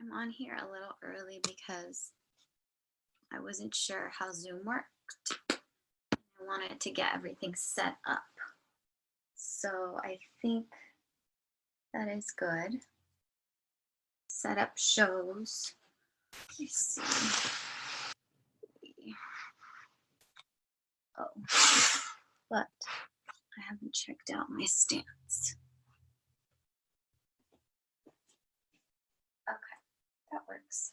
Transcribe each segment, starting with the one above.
I'm on here a little early because I wasn't sure how Zoom worked. I wanted to get everything set up. So I think that is good. Setup shows. Let's see. Oh, but I haven't checked out my stance. Okay, that works.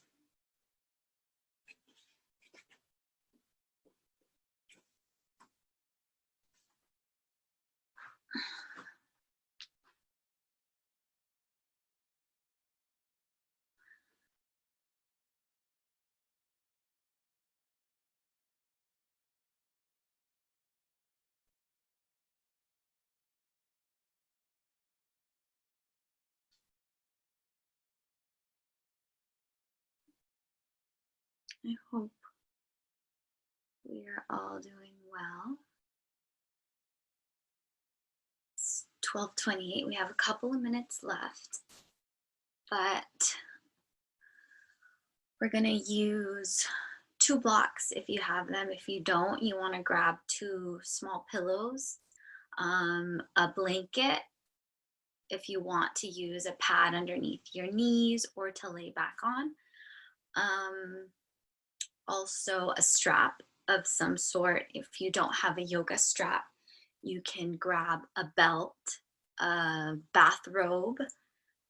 I hope we are all doing well. It's 12:28. We have a couple of minutes left, but we're going to use 2 blocks if you have them. If you don't, you want to grab 2 small pillows, a blanket if you want to use a pad underneath your knees or to lay back on. Also a strap of some sort. If you don't have a yoga strap, you can grab a belt, a bathrobe.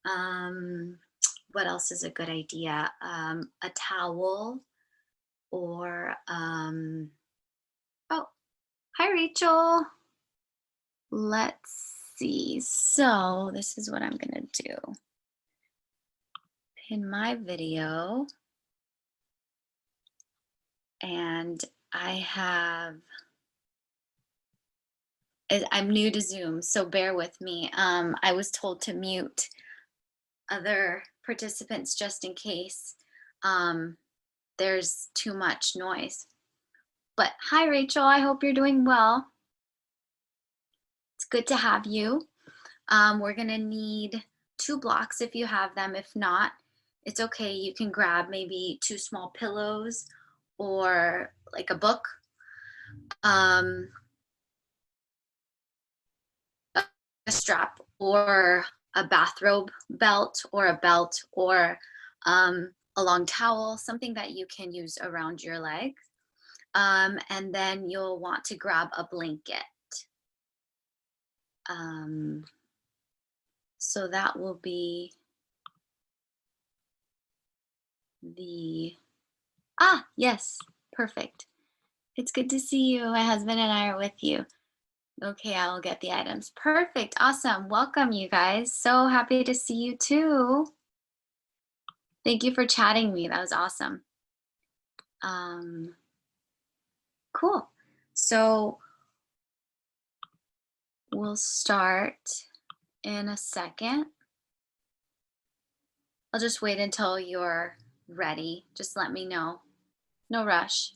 What else is a good idea? A towel or, oh, hi Rachel. Let's see. So this is what I'm gonna do. Pin my video. And I'm new to Zoom, so bear with me. I was told to mute other participants just in case there's too much noise. But hi, Rachel, I hope you're doing well. It's good to have you. We're gonna need 2 blocks if you have them. If not, it's okay. You can grab maybe 2 small pillows or like a book. A strap or a bathrobe belt or a belt or a long towel, something that you can use around your legs. And then you'll want to grab a blanket. So that will be yes, perfect. It's good to see you. My husband and I are with you. Okay, I'll get the items. Perfect, awesome. Welcome, you guys. So happy to see you too. Thank you for chatting me. That was awesome. Cool. So we'll start in a second. I'll just wait until you're ready. Just let me know. No rush.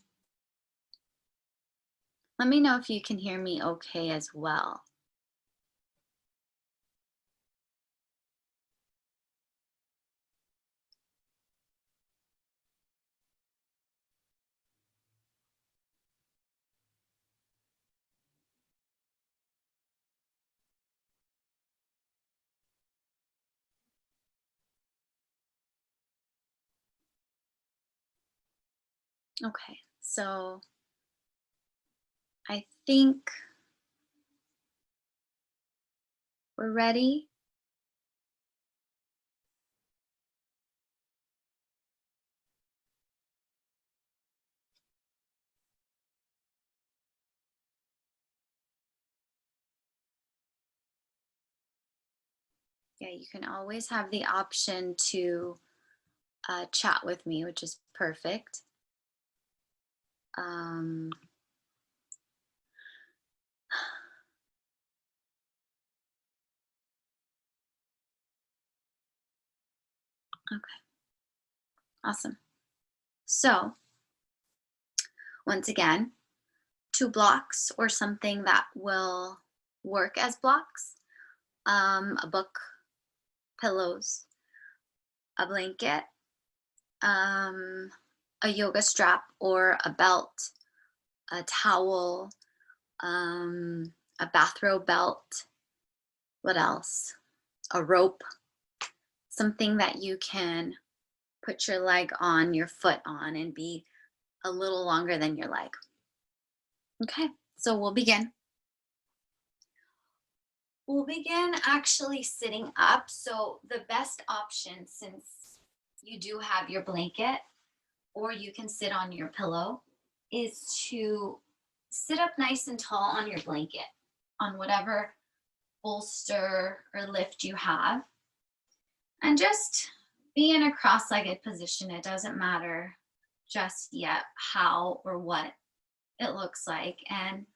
Let me know if you can hear me okay as well. Okay, so I think we're ready. Yeah, you can always have the option to chat with me, which is perfect. Okay, awesome. So once again, 2 blocks or something that will work as blocks, a book, pillows, a blanket, a yoga strap or a belt, a towel, a bathrobe belt. What else? A rope, something that you can put your leg on, your foot on, and be a little longer than your leg. Okay, so we'll begin. We'll begin actually sitting up. So the best option, since you do have your blanket or you can sit on your pillow, is to sit up nice and tall on your blanket, on whatever bolster or lift you have, and just be in a cross-legged position. It doesn't matter just yet how or what it looks like. And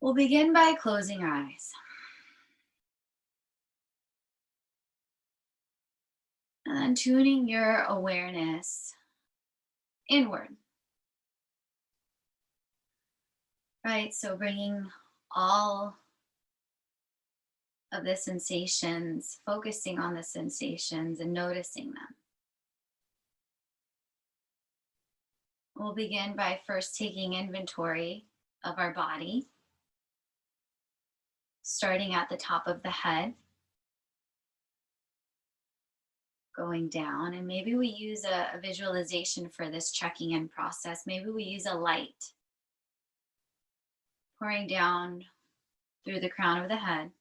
we'll begin by closing our eyes. And tuning your awareness inward. Right, so bringing all of the sensations, focusing on the sensations and noticing them. We'll begin by first taking inventory of our body, starting at the top of the head, going down, and maybe we use a visualization for this checking in process. Maybe we use a light pouring down through the crown of the head,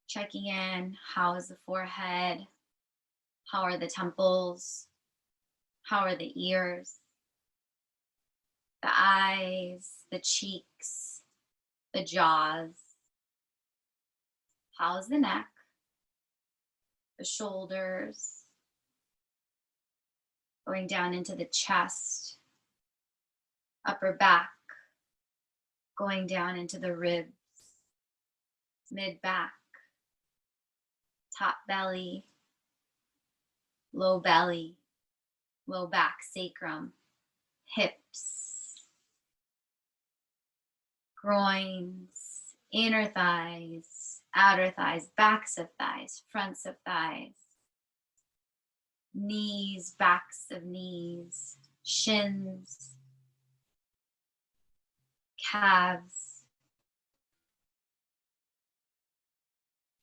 checking in. How is the forehead? How are the temples? How are the ears? The eyes, the cheeks, the jaws? How's the neck? The shoulders, going down into the chest, upper back, going down into the ribs, mid back, top belly, low back, sacrum, hips, groins, inner thighs, outer thighs, backs of thighs, fronts of thighs, knees, backs of knees, shins, calves,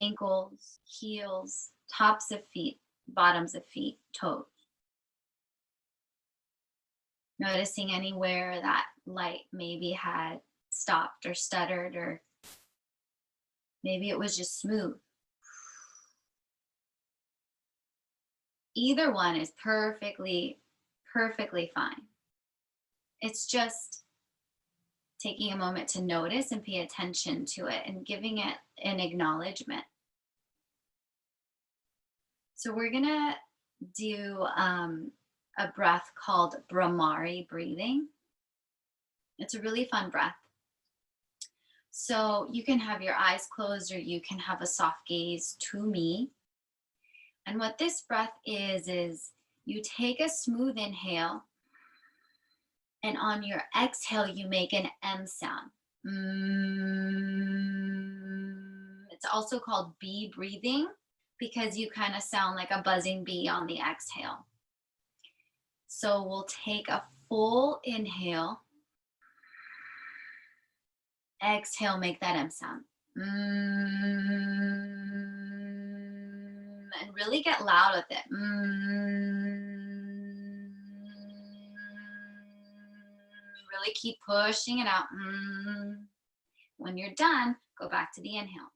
ankles, heels, tops of feet, bottoms of feet, toes. Noticing anywhere that light maybe had stopped or stuttered, or maybe it was just smooth. Either one is perfectly fine. It's just taking a moment to notice and pay attention to it and giving it an acknowledgement. So we're gonna do a breath called Brahmari breathing. It's a really fun breath. So you can have your eyes closed or you can have a soft gaze to me. And what this breath is you take a smooth inhale, and on your exhale, you make an M sound. It's also called bee breathing because you kind of sound like a buzzing bee on the exhale. So we'll take a full inhale. Exhale, make that M sound. And really get loud with it. Really keep pushing it out. When you're done, go back to the inhale.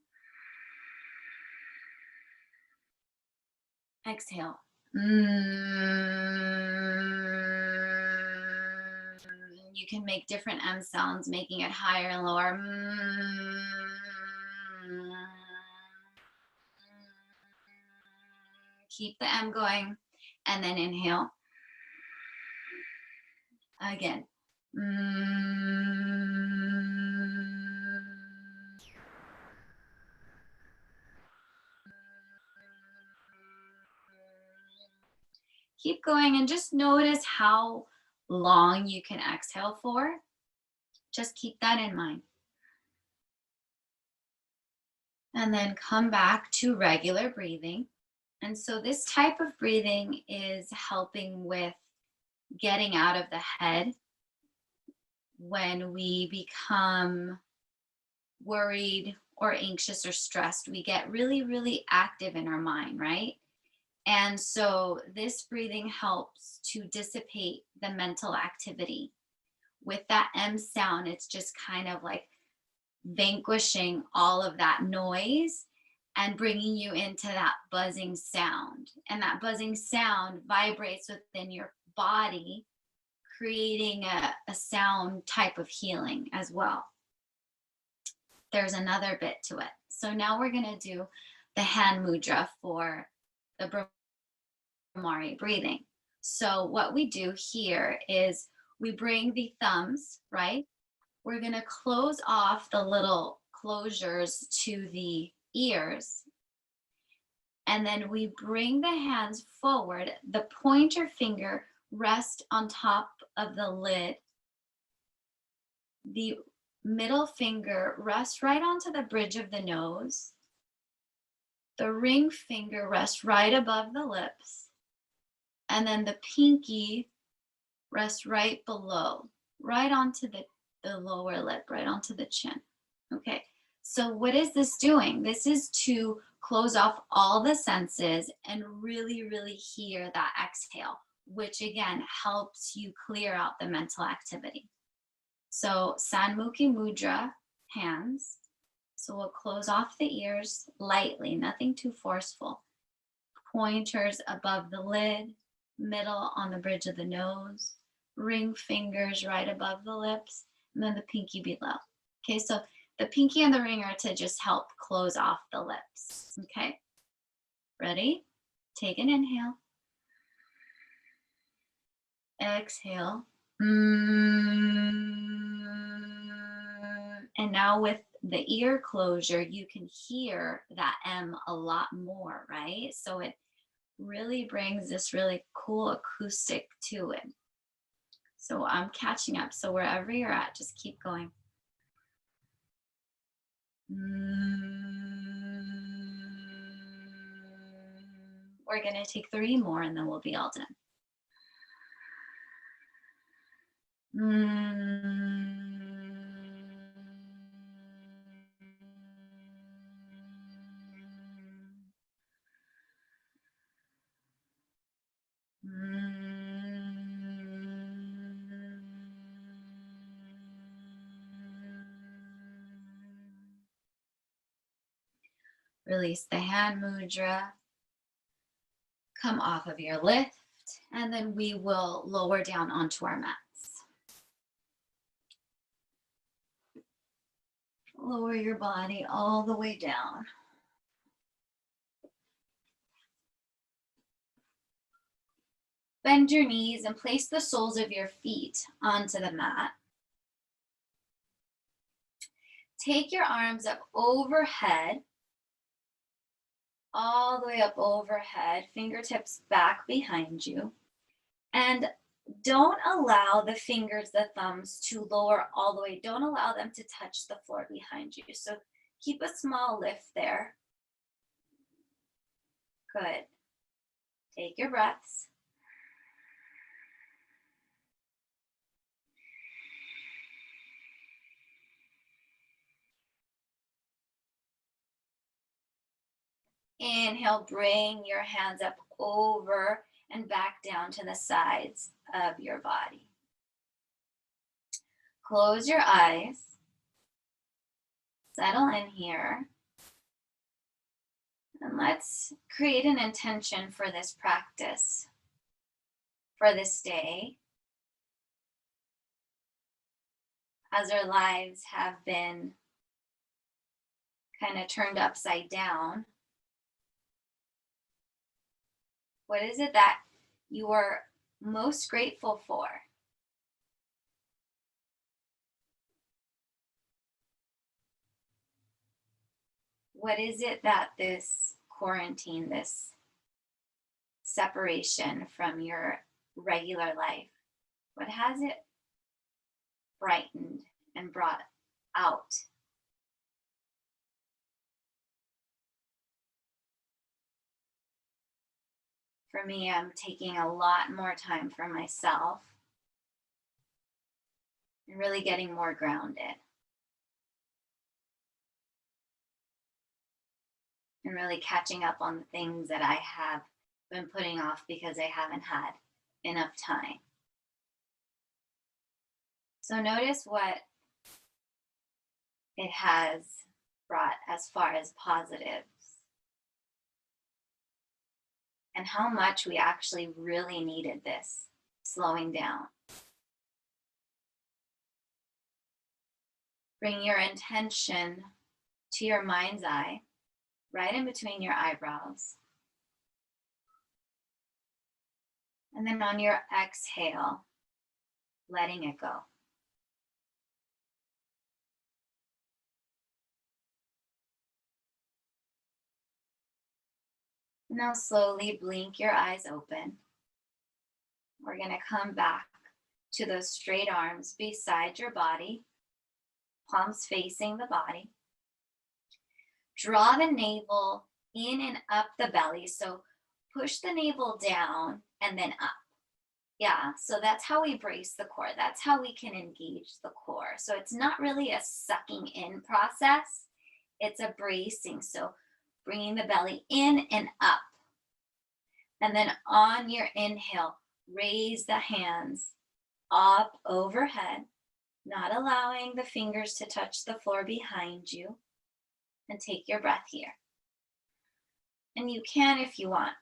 Exhale. You can make different M sounds, making it higher and lower. Keep the M going, and then inhale. Again. Keep going and just notice how long you can exhale for. Just keep that in mind. And then come back to regular breathing. And so this type of breathing is helping with getting out of the head when we become worried or anxious or stressed. We get really, really active in our mind, right? And so this breathing helps to dissipate the mental activity. With that M sound, it's just kind of like vanquishing all of that noise and bringing you into that buzzing sound. And that buzzing sound vibrates within your body, creating a sound type of healing as well. There's another bit to it. So now we're going to do the hand mudra for the Brahmari breathing. So what we do here is we bring the thumbs, right? We're going to close off the little closures to the ears. And then we bring the hands forward. The pointer finger rests on top of the lid. The middle finger rests right onto the bridge of the nose. The ring finger rests right above the lips. And then the pinky rests right below, right onto the lower lip, right onto the chin. Okay, so what is this doing? This is to close off all the senses and really, really hear that exhale, which again helps you clear out the mental activity. So Sanmukhi Mudra, hands. So we'll close off the ears lightly, nothing too forceful. Pointers above the lid, middle on the bridge of the nose, ring fingers right above the lips, and then the pinky below. Okay, so the pinky and the ring are to just help close off the lips. Okay, ready? Take an inhale. Exhale. And now with the ear closure, you can hear that M a lot more, right? So it really brings this really cool acoustic to it. So I'm catching up. So wherever you're at, just keep going. We're going to take 3 more and then we'll be all done. Release the hand mudra. Come off of your lift, and then we will lower down onto our mats. Lower your body all the way down. Bend your knees and place the soles of your feet onto the mat. Take your arms up overhead, all the way up overhead, fingertips back behind you. And don't allow the fingers, the thumbs, to lower all the way. Don't allow them to touch the floor behind you. So keep a small lift there. Good. Take your breaths. Inhale, bring your hands up over and back down to the sides of your body. Close your eyes. Settle in here. And let's create an intention for this practice, for this day. As our lives have been kind of turned upside down, what is it that you are most grateful for? What is it that this quarantine, this separation from your regular life, what has it brightened and brought out? For me, I'm taking a lot more time for myself and really getting more grounded and really catching up on the things that I have been putting off because I haven't had enough time. So notice what it has brought as far as positives and how much we actually really needed this slowing down. Bring your intention to your mind's eye, right in between your eyebrows. And then on your exhale, letting it go. Now slowly blink your eyes open. We're going to come back to those straight arms beside your body, palms facing the body. Draw the navel in and up the belly. So push the navel down and then up. Yeah, so that's how we brace the core. That's how we can engage the core. So it's not really a sucking in process. It's a bracing. So bringing the belly in and up. And then on your inhale, raise the hands up overhead, not allowing the fingers to touch the floor behind you. And take your breath here. And you can if you want.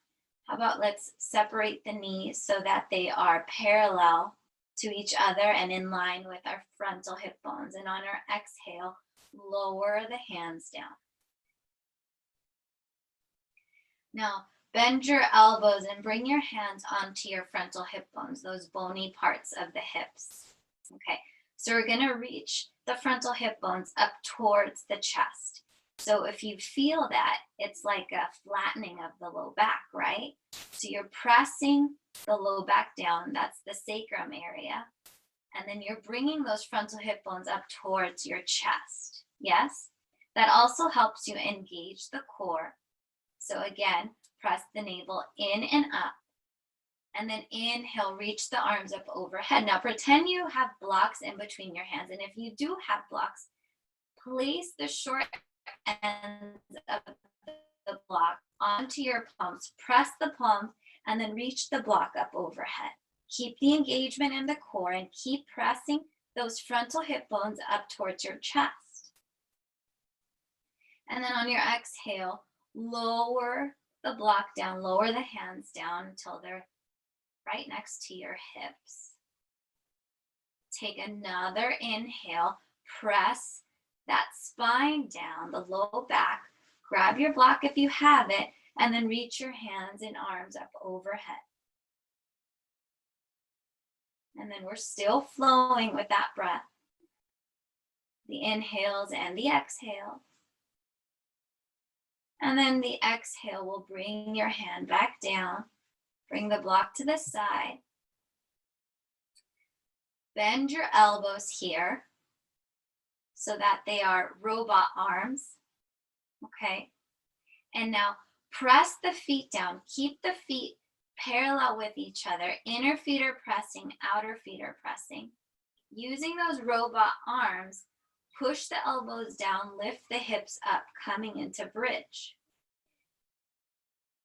How about let's separate the knees so that they are parallel to each other and in line with our frontal hip bones. And on our exhale, lower the hands down. Now, bend your elbows and bring your hands onto your frontal hip bones, those bony parts of the hips. Okay, so we're going to reach the frontal hip bones up towards the chest. So if you feel that, it's like a flattening of the low back, right? So you're pressing the low back down, that's the sacrum area. And then you're bringing those frontal hip bones up towards your chest. Yes? That also helps you engage the core. So again, press the navel in and up. And then inhale, reach the arms up overhead. Now pretend you have blocks in between your hands. And if you do have blocks, place the short ends of the block onto your palms. Press the palms and then reach the block up overhead. Keep the engagement in the core and keep pressing those frontal hip bones up towards your chest. And then on your exhale, lower the block down, lower the hands down until they're right next to your hips. Take another inhale, press that spine down, the low back, grab your block if you have it, and then reach your hands and arms up overhead. And then we're still flowing with that breath. The inhales and the exhales. And then the exhale will bring your hand back down. Bring the block to the side. Bend your elbows here so that they are robot arms. Okay. And now press the feet down. Keep the feet parallel with each other. Inner feet are pressing, outer feet are pressing. Using those robot arms, push the elbows down, lift the hips up, coming into bridge.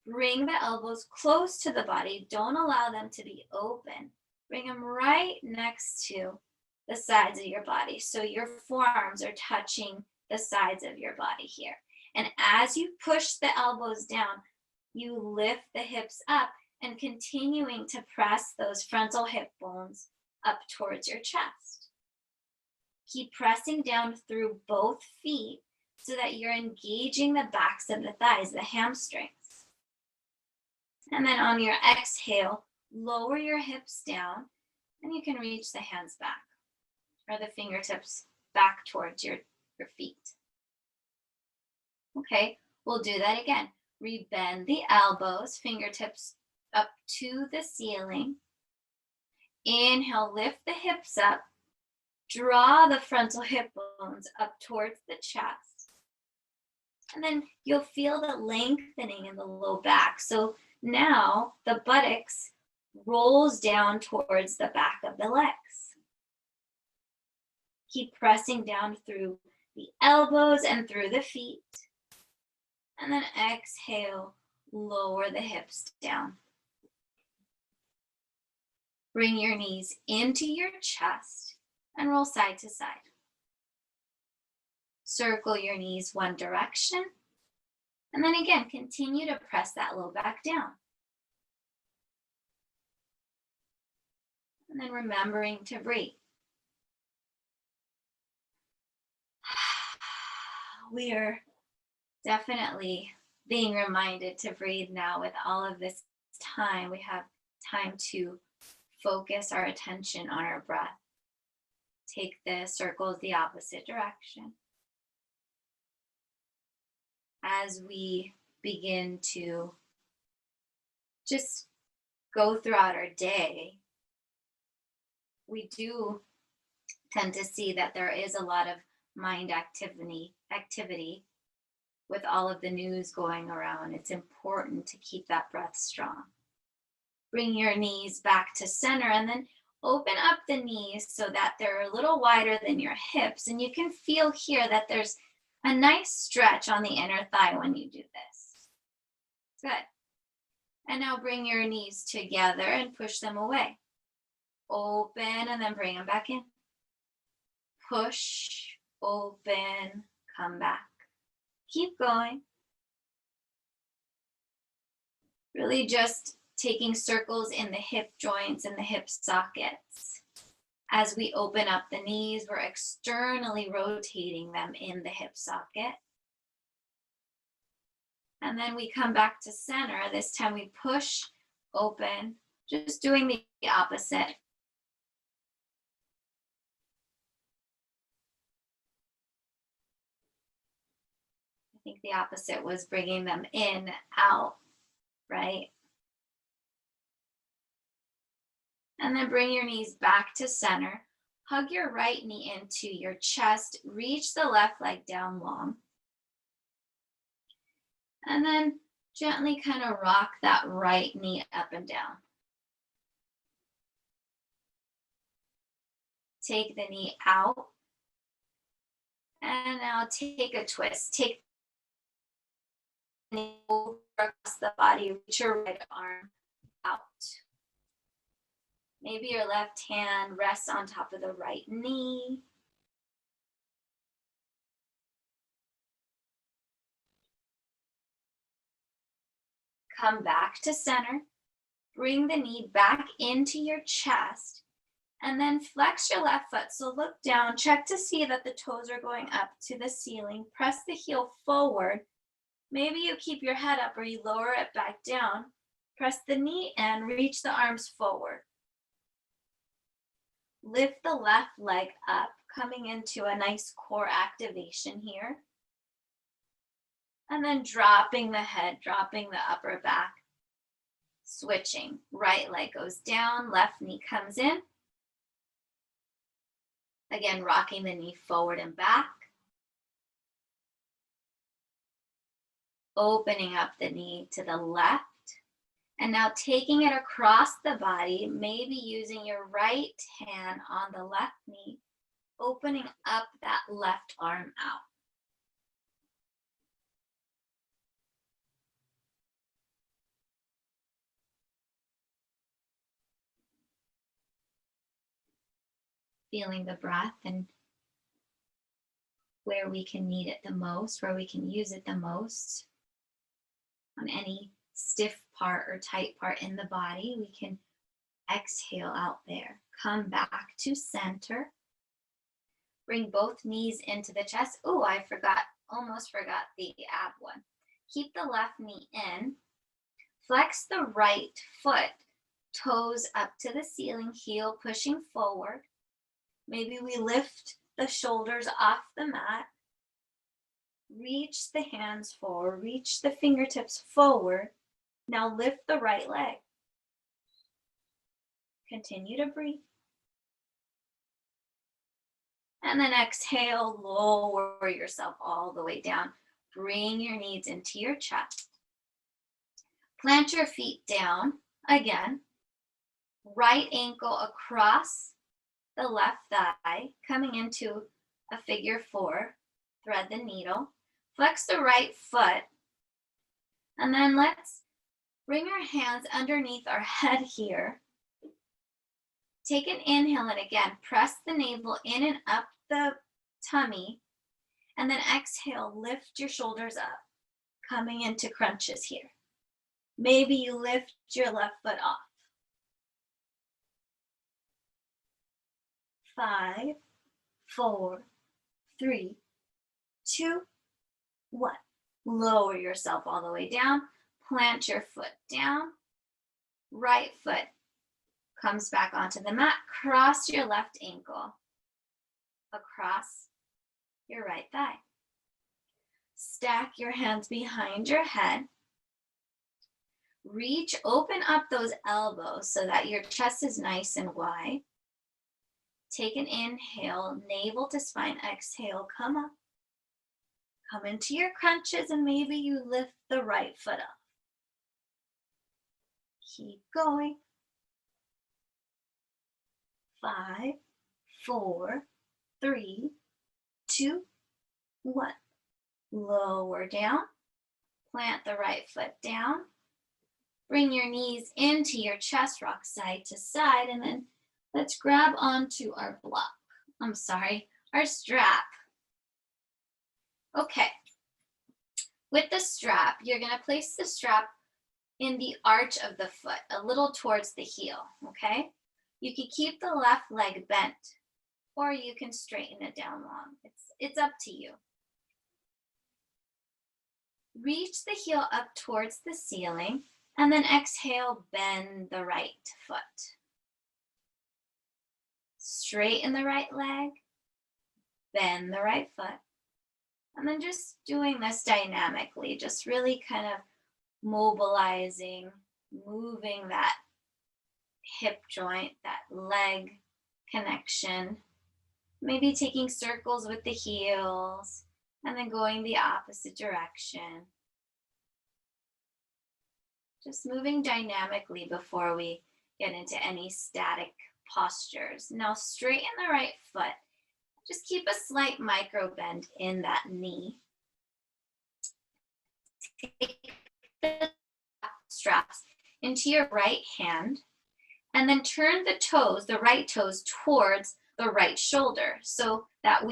Bring the elbows close to the body. Don't allow them to be open. Bring them right next to the sides of your body. So your forearms are touching the sides of your body here. And as you push the elbows down, you lift the hips up and continuing to press those frontal hip bones up towards your chest. Keep pressing down through both feet so that you're engaging the backs of the thighs, the hamstrings. And then on your exhale, lower your hips down and you can reach the hands back or the fingertips back towards your feet. Okay, we'll do that again. Rebend the elbows, fingertips up to the ceiling. Inhale, lift the hips up. Draw the frontal hip bones up towards the chest. And then you'll feel the lengthening in the low back. So Now the buttocks rolls down towards the back of the legs. Keep pressing down through the elbows and through the feet. And then exhale, lower the hips down. Bring your knees into your chest and roll side to side. Circle your knees one direction. And then again, continue to press that low back down. And then remembering to breathe. We are definitely being reminded to breathe now with all of this time. We have time to focus our attention on our breath. Take the circles the opposite direction. As we begin to just go throughout our day, we do tend to see that there is a lot of mind activity with all of the news going around. It's important to keep that breath strong. Bring your knees back to center and then open up the knees so that they're a little wider than your hips. And you can feel here that there's a nice stretch on the inner thigh when you do this. Good. And now bring your knees together and push them away. Open and then bring them back in. Push, open, come back. Keep going. Really just taking circles in the hip joints and the hip sockets. As we open up the knees, we're externally rotating them in the hip socket. And then we come back to center. This time we push, open, just doing the opposite. I think the opposite was bringing them in, out, right? And then bring your knees back to center. Hug your right knee into your chest. Reach the left leg down long. And then gently kind of rock that right knee up and down. Take the knee out. And now take a twist. Take the knee over across the body. Reach your right arm out. Maybe your left hand rests on top of the right knee. Come back to center. Bring the knee back into your chest. And then flex your left foot. So look down. Check to see that the toes are going up to the ceiling. Press the heel forward. Maybe you keep your head up or you lower it back down. Press the knee and reach the arms forward. Lift the left leg up, coming into a nice core activation here. And then dropping the head, dropping the upper back. Switching. Right leg goes down, left knee comes in. Again, rocking the knee forward and back. Opening up the knee to the left. And now taking it across the body, maybe using your right hand on the left knee, opening up that left arm out. Feeling the breath and where we can need it the most, where we can use it the most. On any stiff part or tight part in the body, we can exhale out there. Come back to center. Bring both knees into the chest. Oh, I almost forgot the ab one. Keep the left knee in. Flex the right foot, toes up to the ceiling, heel pushing forward. Maybe we lift the shoulders off the mat. Reach the hands forward, reach the fingertips forward. Now lift the right leg. Continue to breathe. And then exhale, lower yourself all the way down. Bring your knees into your chest. Plant your feet down again. Right ankle across the left thigh, coming into a figure 4. Thread the needle. Flex the right foot. And then let's bring our hands underneath our head here. Take an inhale, and again, press the navel in and up the tummy. And then exhale, lift your shoulders up, coming into crunches here. Maybe you lift your left foot off. 5, 4, 3, 2, 1. Lower yourself all the way down. Plant your foot down. Right foot comes back onto the mat. Cross your left ankle across your right thigh. Stack your hands behind your head. Reach, open up those elbows so that your chest is nice and wide. Take an inhale, navel to spine. Exhale, come up. Come into your crunches, and maybe you lift the right foot up. Keep going. 5, 4, 3, 2, 1. Lower down. Plant the right foot down. Bring your knees into your chest, rock side to side, and then let's grab onto our block. Our strap. Okay. With the strap, you're going to place the strap in the arch of the foot, a little towards the heel, okay? You can keep the left leg bent, or you can straighten it down long. It's up to you. Reach the heel up towards the ceiling, and then exhale, bend the right foot. Straighten the right leg, bend the right foot, and then just doing this dynamically, just really kind of mobilizing, moving that hip joint, that leg connection, maybe taking circles with the heels, and then going the opposite direction. Just moving dynamically before we get into any static postures. Now straighten the right foot. Just keep a slight micro bend in that knee. Take the straps into your right hand, and then turn the toes, the right toes, towards the right shoulder, so that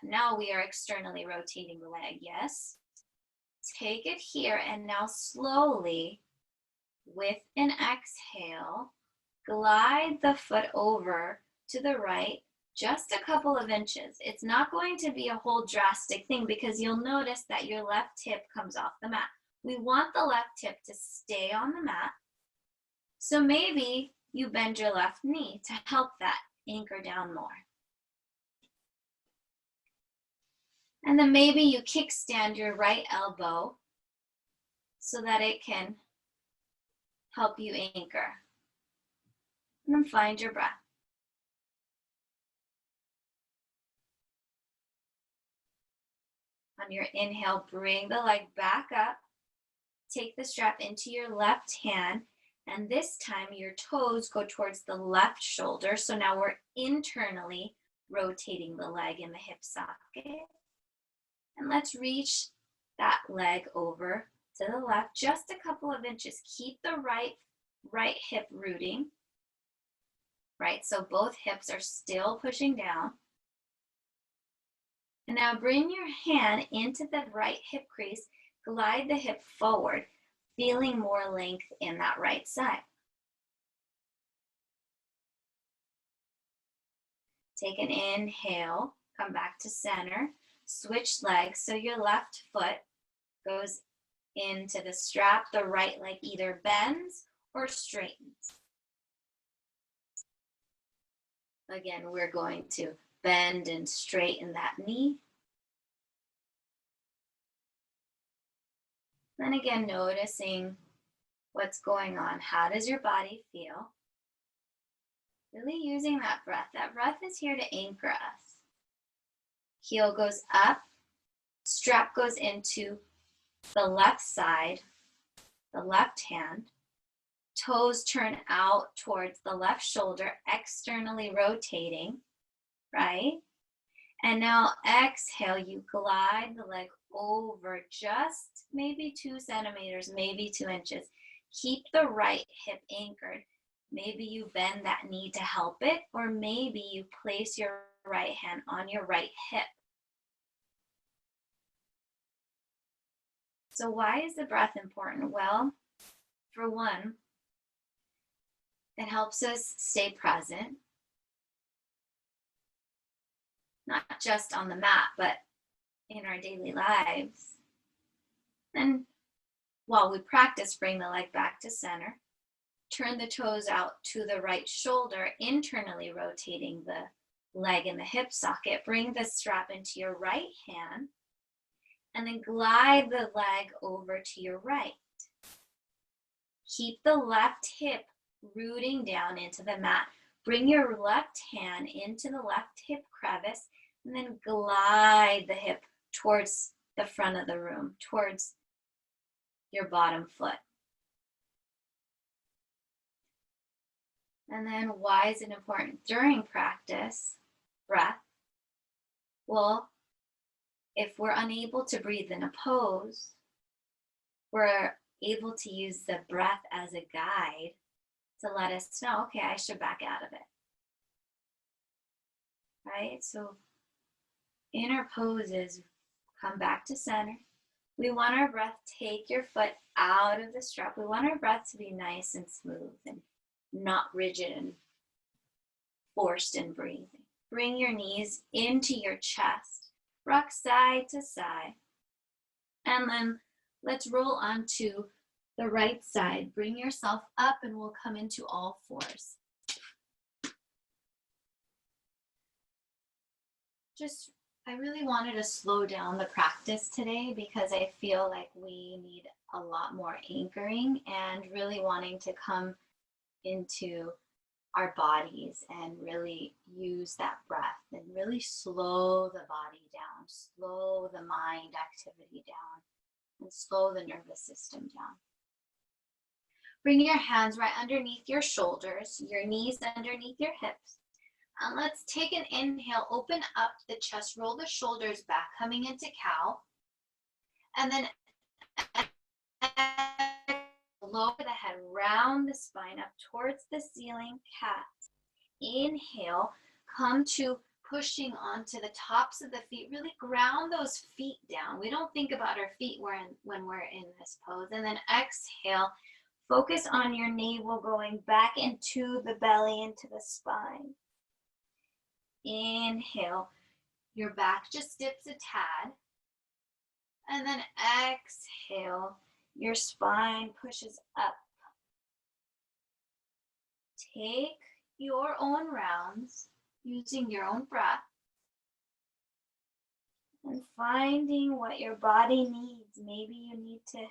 now we are externally rotating the leg, yes? Take it here, and now slowly, with an exhale, glide the foot over to the right, just a couple of inches. It's not going to be a whole drastic thing because you'll notice that your left hip comes off the mat. We want the left hip to stay on the mat. So maybe you bend your left knee to help that anchor down more. And then maybe you kickstand your right elbow so that it can help you anchor. And then find your breath. On your inhale, bring the leg back up. Take the strap into your left hand, and this time your toes go towards the left shoulder. So now we're internally rotating the leg in the hip socket. And let's reach that leg over to the left just a couple of inches. Keep the right hip rooting, right? So both hips are still pushing down. And now bring your hand into the right hip crease, glide the hip forward, feeling more length in that right side. Take an inhale, come back to center, switch legs. So your left foot goes into the strap, the right leg either bends or straightens. Again, we're going to bend and straighten that knee. Then again, noticing what's going on. How does your body feel? Really using that breath. That breath is here to anchor us. Heel goes up, strap goes into the left side, the left hand. Toes turn out towards the left shoulder, externally rotating, right? And now exhale, you glide the leg over just maybe 2 centimeters, maybe 2 inches. Keep the right hip anchored. Maybe you bend that knee to help it, or maybe you place your right hand on your right hip. So why is the breath important? Well, for one, it helps us stay present, not just on the mat, but in our daily lives. And while we practice, bring the leg back to center. Turn the toes out to the right shoulder, internally rotating the leg in the hip socket. Bring the strap into your right hand, and then glide the leg over to your right. Keep the left hip rooting down into the mat. Bring your left hand into the left hip crevice, and then glide the hip towards the front of the room, towards your bottom foot. And then why is it important during practice? Breath. Well, if we're unable to breathe in a pose, we're able to use the breath as a guide to let us know, okay, I should back out of it. Right? So in our poses, come back to center. We want our breath, take your foot out of the strap. We want our breath to be nice and smooth and not rigid and forced in breathing. Bring your knees into your chest. Rock side to side. And then let's roll onto the right side. Bring yourself up and we'll come into all fours. I really wanted to slow down the practice today because I feel like we need a lot more anchoring and really wanting to come into our bodies and really use that breath and really slow the body down, slow the mind activity down, and slow the nervous system down. Bring your hands right underneath your shoulders, your knees underneath your hips. And let's take an inhale, open up the chest, roll the shoulders back, coming into cow. And then lower the head, round the spine up towards the ceiling, cat. Inhale, come to pushing onto the tops of the feet. Really ground those feet down. We don't think about our feet when we're in this pose. And then exhale, focus on your navel going back into the belly, into the spine. Inhale, your back just dips a tad. And then exhale, your spine pushes up. Take your own rounds using your own breath and finding what your body needs. Maybe you need to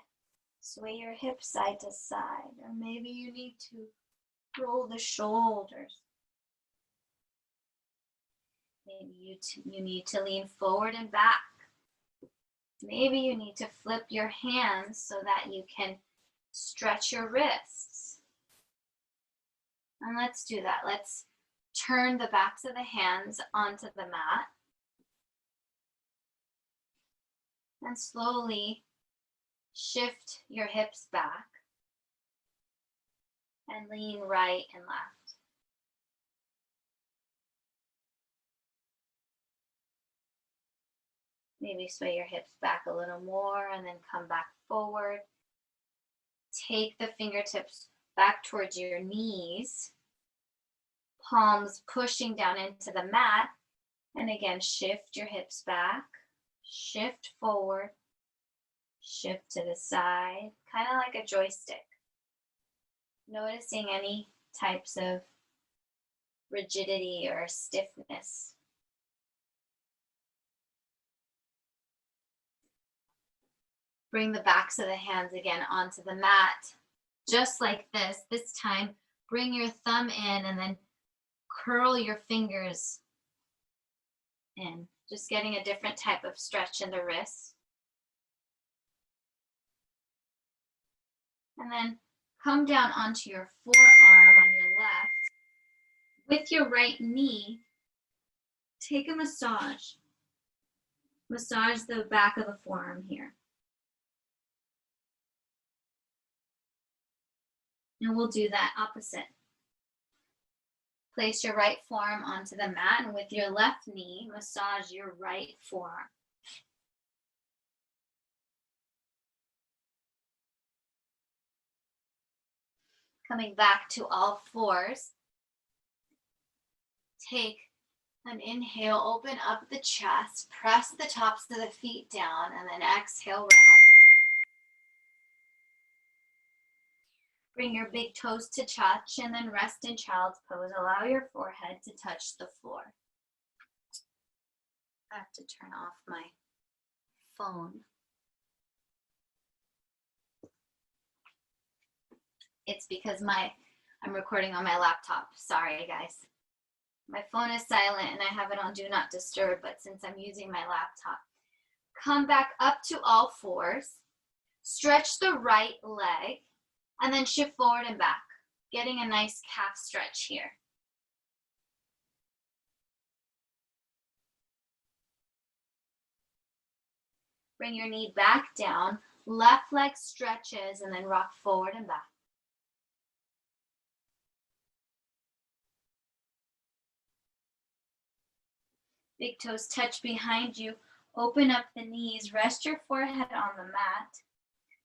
sway your hips side to side, or maybe you need to roll the shoulders. Maybe you need to lean forward and back. Maybe you need to flip your hands so that you can stretch your wrists. And let's do that. Let's turn the backs of the hands onto the mat. And slowly shift your hips back and lean right and left. Maybe sway your hips back a little more and then come back forward. Take the fingertips back towards your knees. Palms pushing down into the mat. And again, shift your hips back. Shift forward. Shift to the side. Kind of like a joystick. Noticing any types of rigidity or stiffness. Bring the backs of the hands again onto the mat, just like this. This time, bring your thumb in and then curl your fingers in, just getting a different type of stretch in the wrists. And then come down onto your forearm on your left. With your right knee, take a massage. Massage the back of the forearm here. And we'll do that opposite. Place your right forearm onto the mat, and with your left knee, massage your right forearm. Coming back to all fours. Take an inhale, open up the chest, press the tops of the feet down, and then exhale round. Bring your big toes to touch, and then rest in child's pose. Allow your forehead to touch the floor. I have to turn off my phone. It's because I'm recording on my laptop. Sorry, guys. My phone is silent and I have it on Do Not Disturb, but since I'm using my laptop, come back up to all fours, stretch the right leg, and then shift forward and back, getting a nice calf stretch here. Bring your knee back down, left leg stretches, and then rock forward and back. Big toes touch behind you. Open up the knees. Rest your forehead on the mat.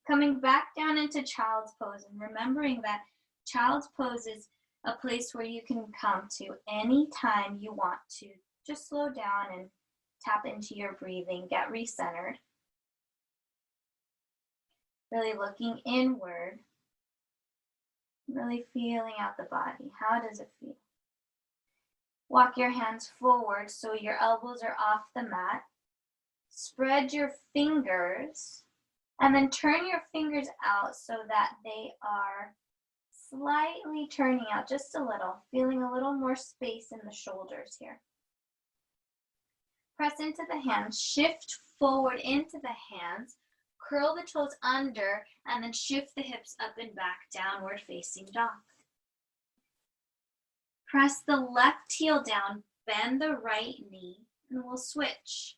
Coming back down into child's pose, and remembering that child's pose is a place where you can come to anytime you want to. Just slow down and tap into your breathing. Get recentered. Really looking inward. Really feeling out the body. How does it feel? Walk your hands forward so your elbows are off the mat. Spread your fingers and then turn your fingers out so that they are slightly turning out just a little, feeling a little more space in the shoulders here. Press into the hands, shift forward into the hands, curl the toes under, and then shift the hips up and back, downward facing dog. Press the left heel down, bend the right knee, and we'll switch.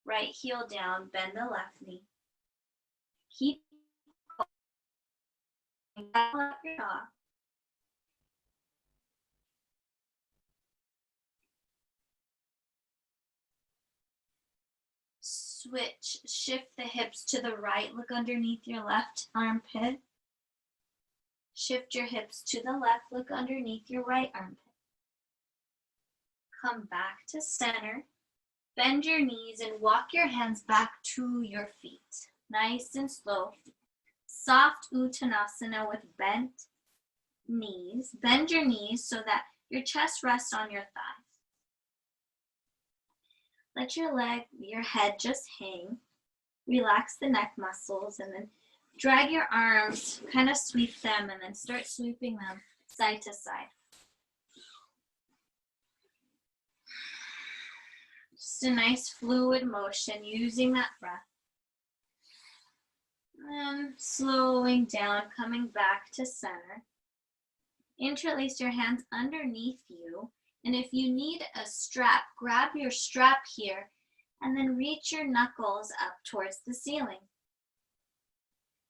Right heel down, bend the left knee. Keep going. Up your jaw. Switch, shift the hips to the right, look underneath your left armpit. Shift your hips to the left, look underneath your right armpit. Come back to center, bend your knees and walk your hands back to your feet. Nice and slow. Soft Uttanasana with bent knees. Bend your knees so that your chest rests on your thighs. Let your head just hang. Relax the neck muscles and then drag your arms, kind of sweep them and then start sweeping them side to side. Just a nice fluid motion using that breath. And slowing down, coming back to center. Interlace your hands underneath you. And if you need a strap, grab your strap here and then reach your knuckles up towards the ceiling.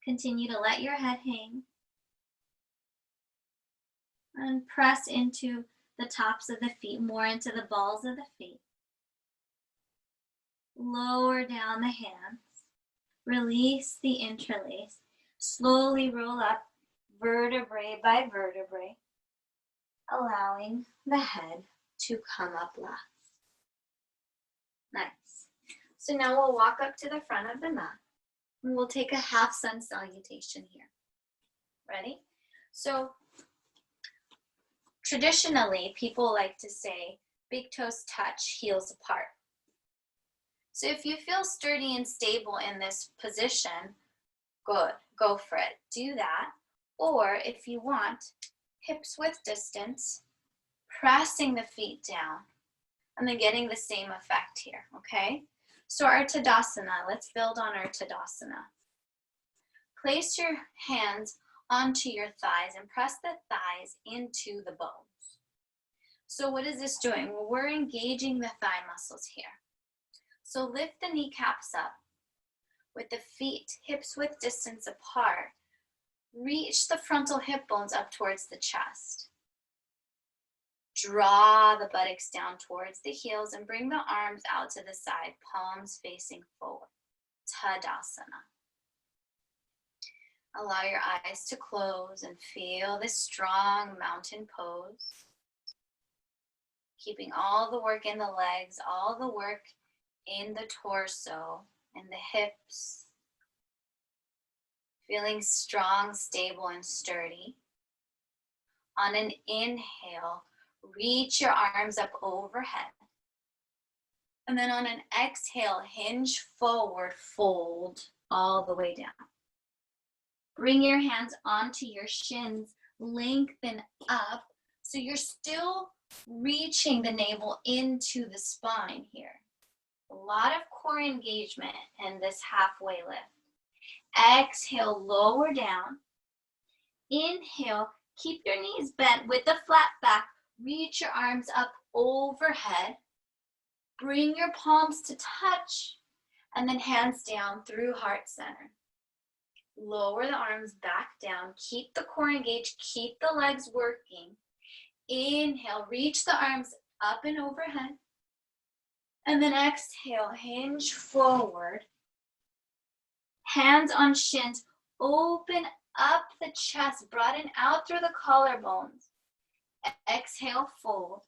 Continue to let your head hang. And press into the tops of the feet, more into the balls of the feet. Lower down the hands. Release the interlace. Slowly roll up vertebrae by vertebrae, allowing the head to come up last. Nice. So now we'll walk up to the front of the mat and we'll take a half sun salutation here. Ready? So traditionally, people like to say big toes touch, heels apart. So if you feel sturdy and stable in this position, good, go for it. Do that. Or if you want, hips width distance, pressing the feet down, and then getting the same effect here, okay? So our Tadasana, let's build on our Tadasana. Place your hands onto your thighs and press the thighs into the bones. So what is this doing? Well, we're engaging the thigh muscles here. So lift the kneecaps up with the feet hips width distance apart. Reach the frontal hip bones up towards the chest. Draw the buttocks down towards the heels and bring the arms out to the side, palms facing forward. Tadasana. Allow your eyes to close and feel this strong mountain pose. Keeping all the work in the legs, all the work in the torso and the hips. Feeling strong, stable, and sturdy. On an inhale, reach your arms up overhead. And then on an exhale, hinge forward, fold all the way down. Bring your hands onto your shins, lengthen up. So you're still reaching the navel into the spine here. A lot of core engagement in this halfway lift. Exhale, lower down. Inhale, keep your knees bent with the flat back. Reach your arms up overhead. Bring your palms to touch. And then hands down through heart center. Lower the arms back down. Keep the core engaged. Keep the legs working. Inhale, reach the arms up and overhead. And then exhale, hinge forward. Hands on shins. Open up the chest. Broaden out through the collarbones. Exhale, fold.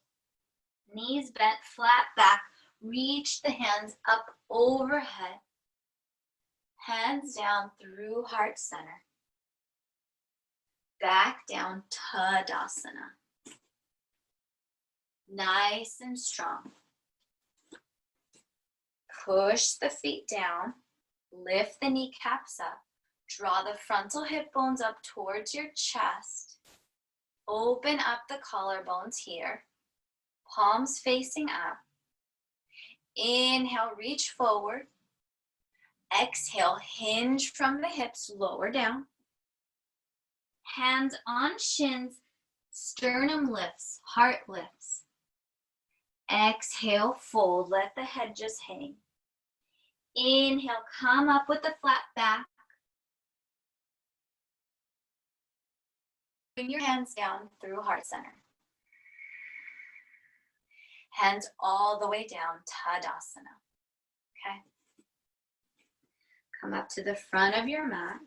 Knees bent, flat back. Reach the hands up overhead. Hands down through heart center. Back down, Tadasana. Nice and strong. Push the feet down. Lift the kneecaps up. Draw the frontal hip bones up towards your chest. Open up the collarbones here. Palms facing up. Inhale, reach forward. Exhale, hinge from the hips, lower down. Hands on shins, sternum lifts, heart lifts. Exhale, fold, let the head just hang. Inhale, come up with the flat back. Bring your hands down through heart center. Hands all the way down, Tadasana. Okay. Come up to the front of your mat.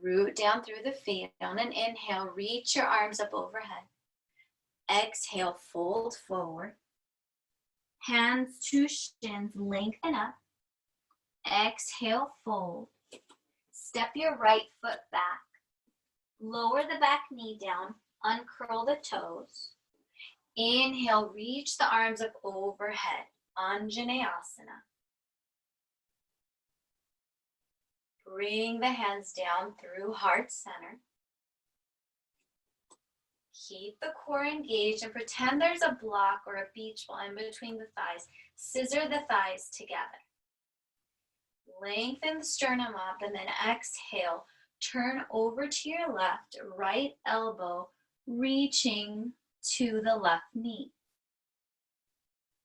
Root down through the feet. On an inhale, reach your arms up overhead. Exhale, fold forward. Hands to shins, lengthen up. Exhale, fold. Step your right foot back. Lower the back knee down. Uncurl the toes. Inhale, reach the arms up overhead. Anjaneyasana. Bring the hands down through heart center. Keep the core engaged and pretend there's a block or a beach ball in between the thighs. Scissor the thighs together. Lengthen the sternum up and then exhale. Turn over to your left, right elbow reaching to the left knee.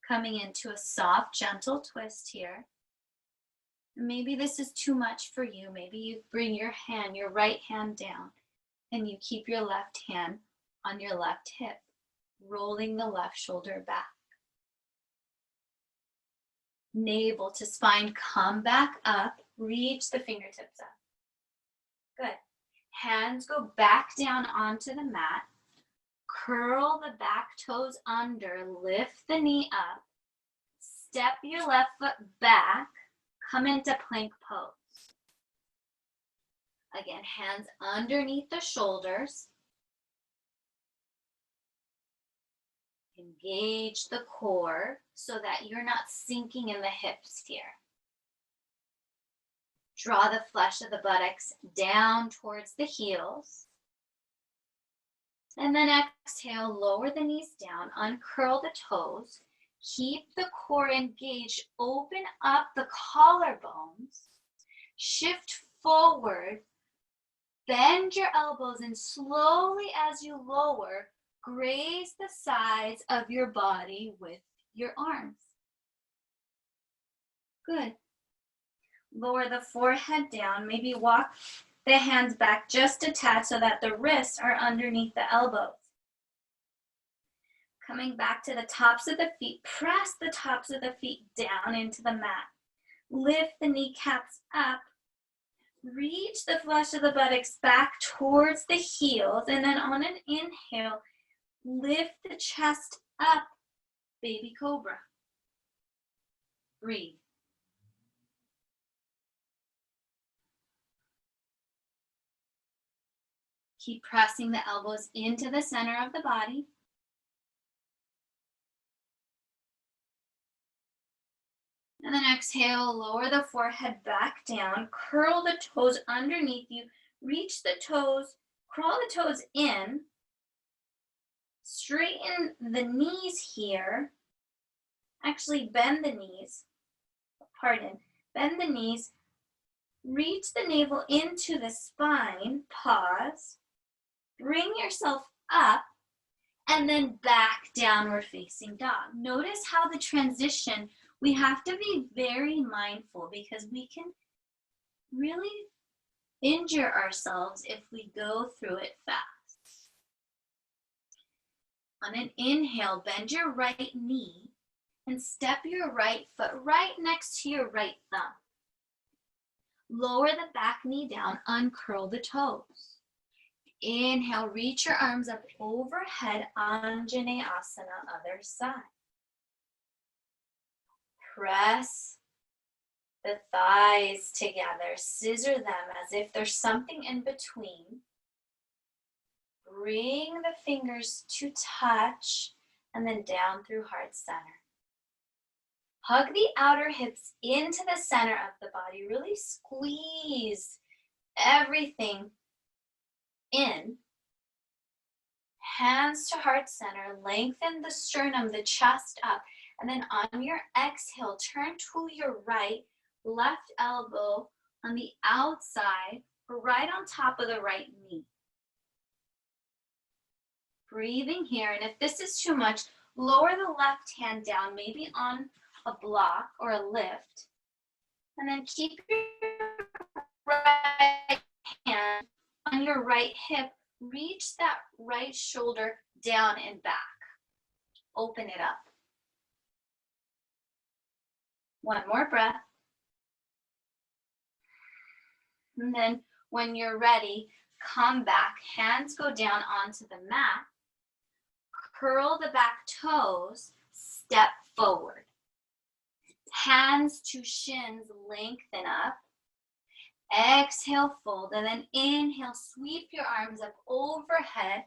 Coming into a soft, gentle twist here. Maybe this is too much for you. Maybe you bring your right hand down, and you keep your left hand on your left hip, rolling the left shoulder back. Navel to spine, come back up, reach the fingertips up. Good. Hands go back down onto the mat. Curl the back toes under, lift the knee up. Step your left foot back, come into plank pose. Again, hands underneath the shoulders. Engage the core so that you're not sinking in the hips here. Draw the flesh of the buttocks down towards the heels. And then exhale, lower the knees down, uncurl the toes. Keep the core engaged, open up the collarbones. Shift forward, bend your elbows, and slowly as you lower, graze the sides of your body with your arms. Good. Lower the forehead down. Maybe walk the hands back just a tad so that the wrists are underneath the elbows. Coming back to the tops of the feet, press the tops of the feet down into the mat. Lift the kneecaps up. Reach the flesh of the buttocks back towards the heels, and then on an inhale, lift the chest up, baby cobra. Breathe. Keep pressing the elbows into the center of the body. And then exhale, lower the forehead back down, curl the toes underneath you, reach the toes, crawl the toes in, straighten the knees here. Actually, bend the knees, bend the knees, reach the navel into the spine, pause, bring yourself up, and then back, downward facing dog. Notice how the transition, we have to be very mindful because we can really injure ourselves if we go through it fast. On an inhale, bend your right knee and step your right foot right next to your right thumb. Lower the back knee down, uncurl the toes. Inhale, reach your arms up overhead, Anjaneyasana, other side. Press the thighs together, scissor them as if there's something in between. Bring the fingers to touch and then down through heart center. Hug the outer hips into the center of the body. Really squeeze everything in. Hands to heart center. Lengthen the sternum, the chest up. And then on your exhale, turn to your right, left elbow on the outside, right on top of the right knee. Breathing here, and if this is too much, lower the left hand down, maybe on a block or a lift, and then keep your right hand on your right hip, reach that right shoulder down and back. Open it up. One more breath. And then when you're ready, come back, hands go down onto the mat, curl the back toes, step forward. Hands to shins, lengthen up. Exhale, fold, and then inhale, sweep your arms up overhead.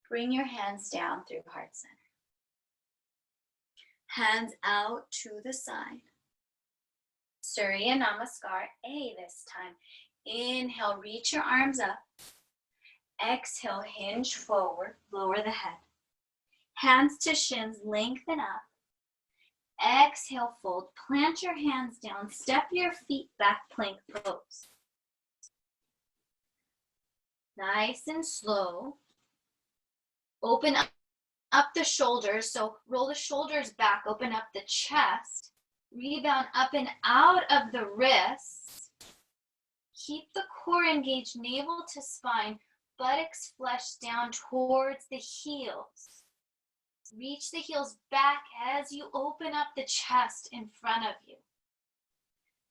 Bring your hands down through heart center. Hands out to the side. Surya Namaskar, A this time. Inhale, reach your arms up. Exhale, hinge forward, lower the head. Hands to shins, lengthen up. Exhale, fold, plant your hands down, step your feet back, plank pose. Nice and slow. Open up the shoulders, so roll the shoulders back, open up the chest. Rebound up and out of the wrists. Keep the core engaged, navel to spine, buttocks flesh down towards the heels. Reach the heels back as you open up the chest in front of you.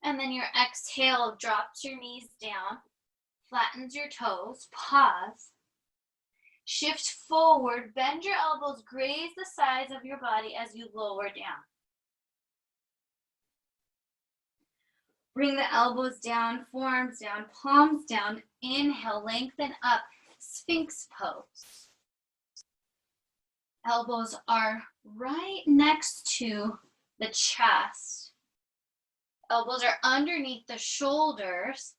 And then your exhale drops your knees down, flattens your toes, pause. Shift forward, bend your elbows, graze the sides of your body as you lower down. Bring the elbows down, forearms down, palms down. Inhale, lengthen up, Sphinx pose. Elbows are right next to the chest. Elbows are underneath the shoulders,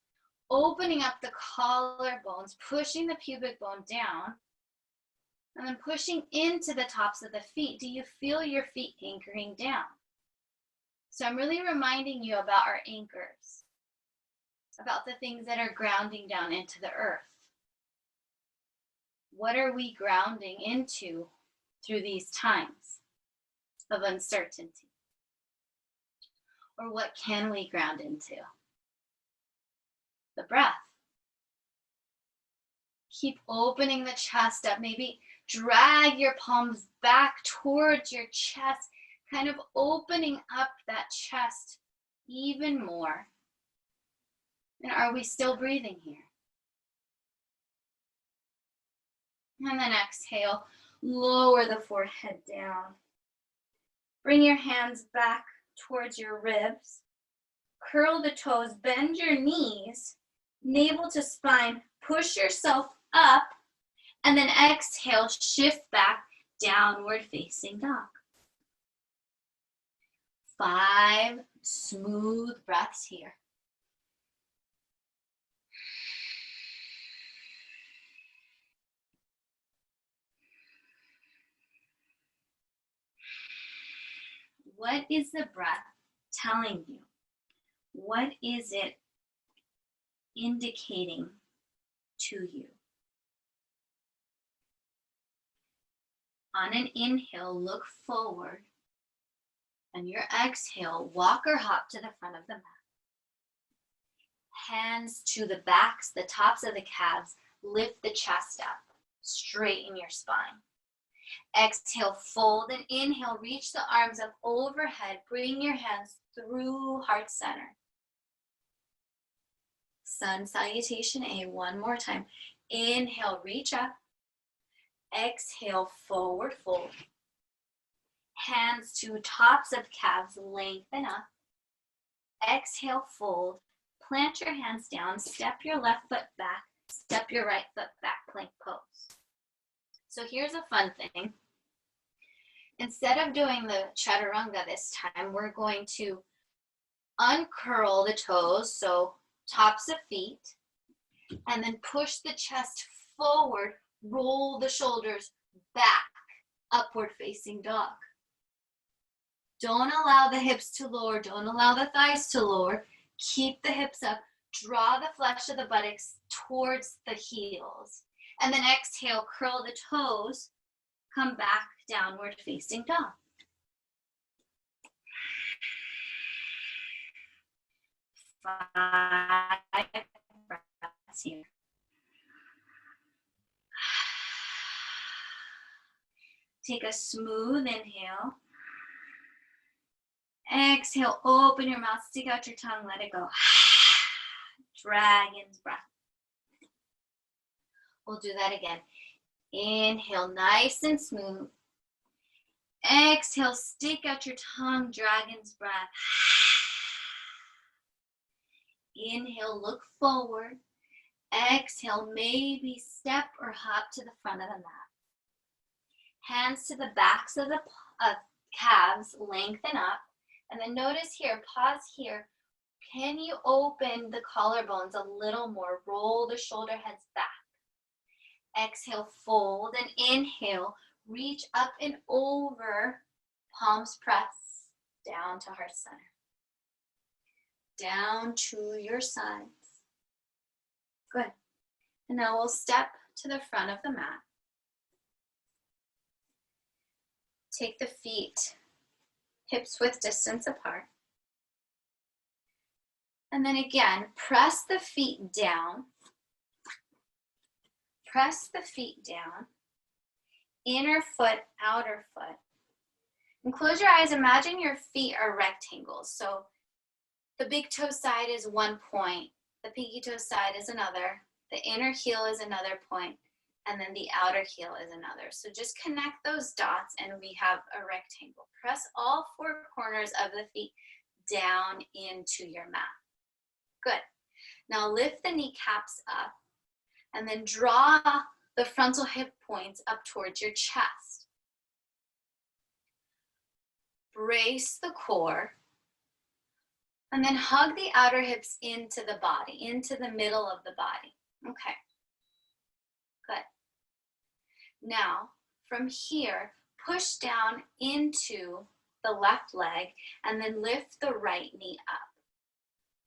opening up the collarbones, pushing the pubic bone down, and then pushing into the tops of the feet. Do you feel your feet anchoring down? So I'm really reminding you about our anchors. about the things that are grounding down into the earth. What are we grounding into through these times of uncertainty? Or what can we ground into? The breath. Keep opening the chest up. Maybe drag your palms back towards your chest, kind of opening up that chest even more. And are we still breathing here? And then exhale, lower the forehead down. Bring your hands back towards your ribs. Curl the toes, bend your knees, navel to spine, push yourself up, and then exhale, shift back, downward facing dog. 5 smooth breaths here. What is the breath telling you? What is it indicating to you? On an inhale, look forward. And your exhale, walk or hop to the front of the mat. Hands to the backs, the tops of the calves. Lift the chest up. Straighten your spine. Exhale, fold, and inhale, reach the arms up overhead. Bring your hands through heart center. Sun salutation A, one more time. Inhale, reach up. Exhale, forward fold. Hands to tops of calves, lengthen up. Exhale, fold. Plant your hands down, step your left foot back, step your right foot back, plank pose. So here's a fun thing. Instead of doing the chaturanga this time, we're going to uncurl the toes, so tops of feet, and then push the chest forward, roll the shoulders back, upward facing dog. Don't allow the hips to lower, don't allow the thighs to lower. Keep the hips up, draw the flesh of the buttocks towards the heels. And then exhale, curl the toes, come back, downward facing dog. 5 breaths here. Take a smooth inhale. Exhale, open your mouth, stick out your tongue, let it go. Dragon's breath. We'll do that again. Inhale, nice and smooth. Exhale, stick out your tongue, dragon's breath. Inhale, look forward. Exhale, maybe step or hop to the front of the mat. Hands to the backs of the calves, lengthen up. And then notice here, pause here. Can you open the collarbones a little more? Roll the shoulder heads back. Exhale, fold, and inhale. Reach up and over. Palms press down to heart center. Down to your sides. Good. And now we'll step to the front of the mat. Take the feet hips width distance apart. And then again, press the feet down. Press the feet down. Inner foot, outer foot. And close your eyes. Imagine your feet are rectangles. So the big toe side is one point. The pinky toe side is another. The inner heel is another point. And then the outer heel is another. So just connect those dots and we have a rectangle. Press all 4 corners of the feet down into your mat. Good. Now lift the kneecaps up and then draw the frontal hip points up towards your chest. Brace the core and then hug the outer hips into the body, into the middle of the body. Okay. Good. Now, from here, push down into the left leg and then lift the right knee up.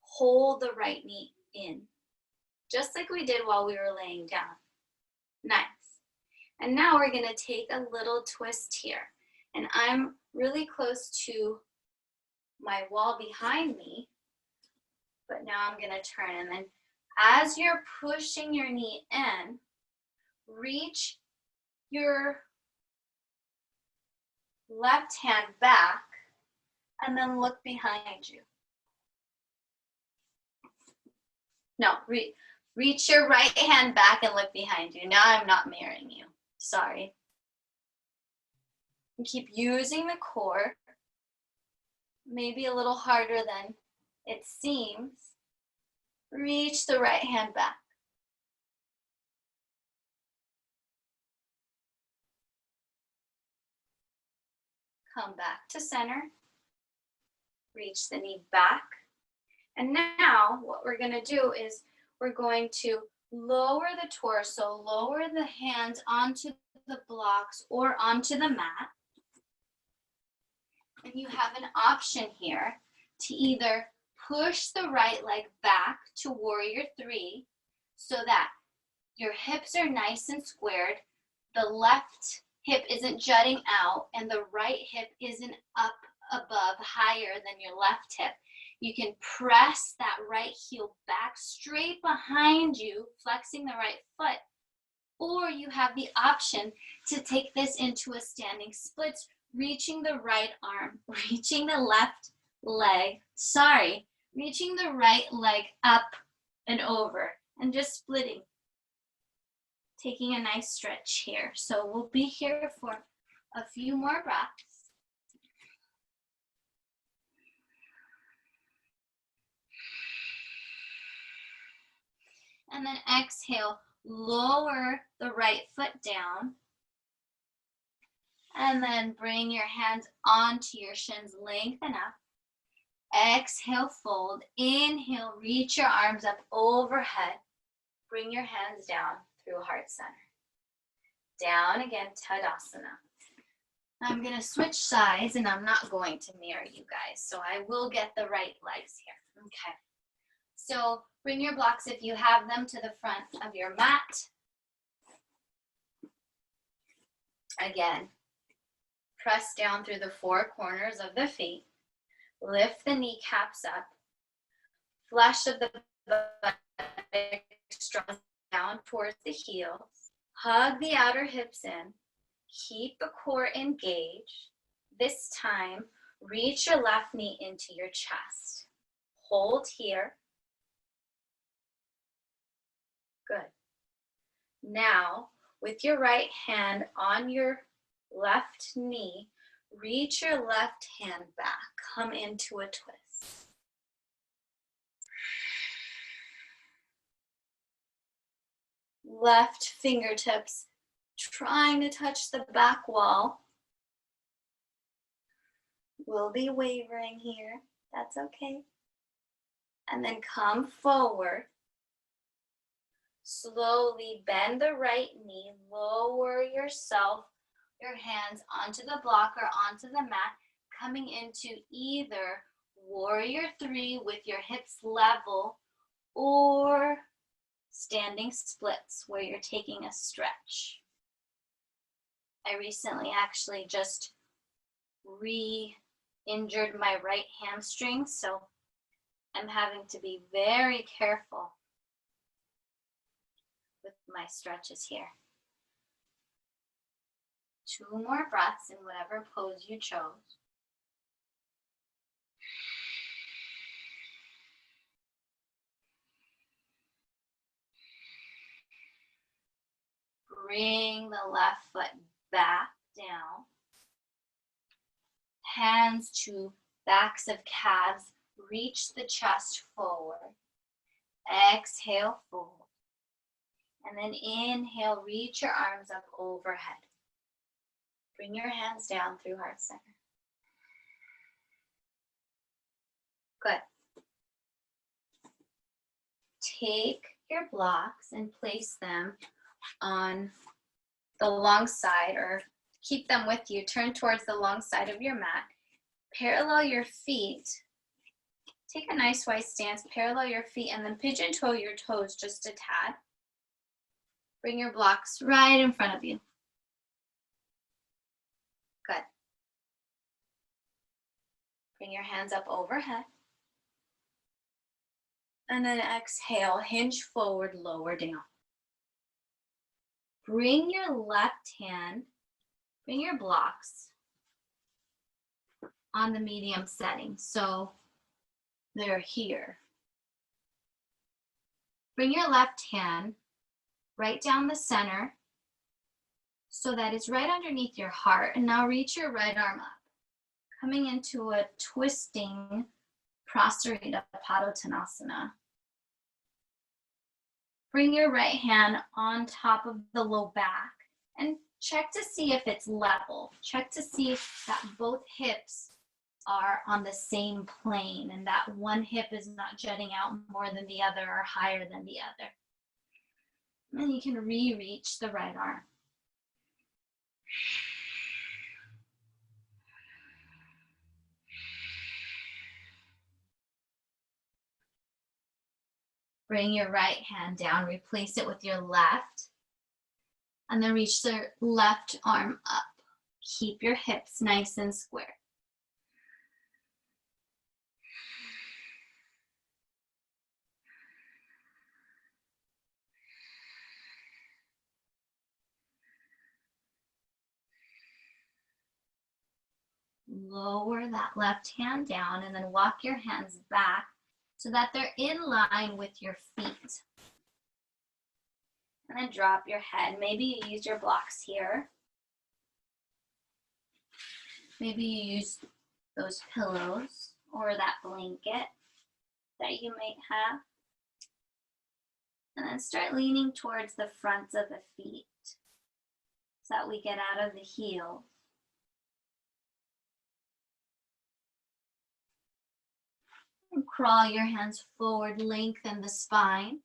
Hold the right knee in, just like we did while we were laying down. Nice. And now we're gonna take a little twist here. And I'm really close to my wall behind me, but now I'm gonna turn. And then as you're pushing your knee in, reach your left hand back and then look behind you. No, reach your right hand back and look behind you. Now I'm not mirroring you. Sorry. And keep using the core. Maybe a little harder than it seems. Reach the right hand back. Come back to center. Reach the knee back. And now what we're going to do is we're going to lower the torso, lower the hands onto the blocks or onto the mat. And you have an option here to either push the right leg back to warrior 3 so that your hips are nice and squared, the left hip isn't jutting out, and the right hip isn't up above higher than your left hip. You can press that right heel back straight behind you, flexing the right foot, or you have the option to take this into a standing splits, reaching the right arm, reaching the left leg, reaching the right leg up and over, and just splitting. Taking a nice stretch here. So we'll be here for a few more breaths. And then exhale, lower the right foot down. And then bring your hands onto your shins, lengthen up. Exhale, fold. Inhale, reach your arms up overhead. Bring your hands down through heart center. Down again, Tadasana. I'm going to switch sides, and I'm not going to mirror you guys, so I will get the right legs here. Okay. So bring your blocks, if you have them, to the front of your mat. Again, press down through the 4 corners of the feet. Lift the kneecaps up. Flesh of the butt draws down towards the heels. Hug the outer hips in. Keep the core engaged. This time, reach your left knee into your chest. Hold here. Good. Now, with your right hand on your left knee, reach your left hand back. Come into a twist. Left fingertips trying to touch the back wall. We'll be wavering here. That's okay. And then come forward. Slowly bend the right knee. Lower yourself, your hands onto the block or onto the mat, coming into either warrior 3 with your hips level or standing splits where you're taking a stretch. I recently actually just re-injured my right hamstring, so I'm having to be very careful with my stretches here. 2 more breaths in whatever pose you chose. Bring the left foot back down. Hands to backs of calves. Reach the chest forward. Exhale, fold. And then inhale, reach your arms up overhead. Bring your hands down through heart center. Good. Take your blocks and place them on the long side, or keep them with you. Turn towards the long side of your mat. Parallel your feet. Take a nice wide stance, parallel your feet, and then pigeon toe your toes just a tad. Bring your blocks right in front of you. Good. Bring your hands up overhead. And then exhale, hinge forward, lower down. Bring your left hand, bring your blocks on the medium setting. So they're here. Bring your left hand right down the center so that it's right underneath your heart. And now reach your right arm up, coming into a twisting Prasarita Padottanasana. Bring your right hand on top of the low back and check to see if it's level. Check to see that both hips are on the same plane and that one hip is not jutting out more than the other or higher than the other. And you can re-reach the right arm. Bring your right hand down, replace it with your left, and then reach the left arm up. Keep your hips nice and square. Lower that left hand down and then walk your hands back so that they're in line with your feet. And then drop your head. Maybe you use your blocks here. Maybe you use those pillows or that blanket that you might have. And then start leaning towards the fronts of the feet so that we get out of the heels. And crawl your hands forward, lengthen the spine.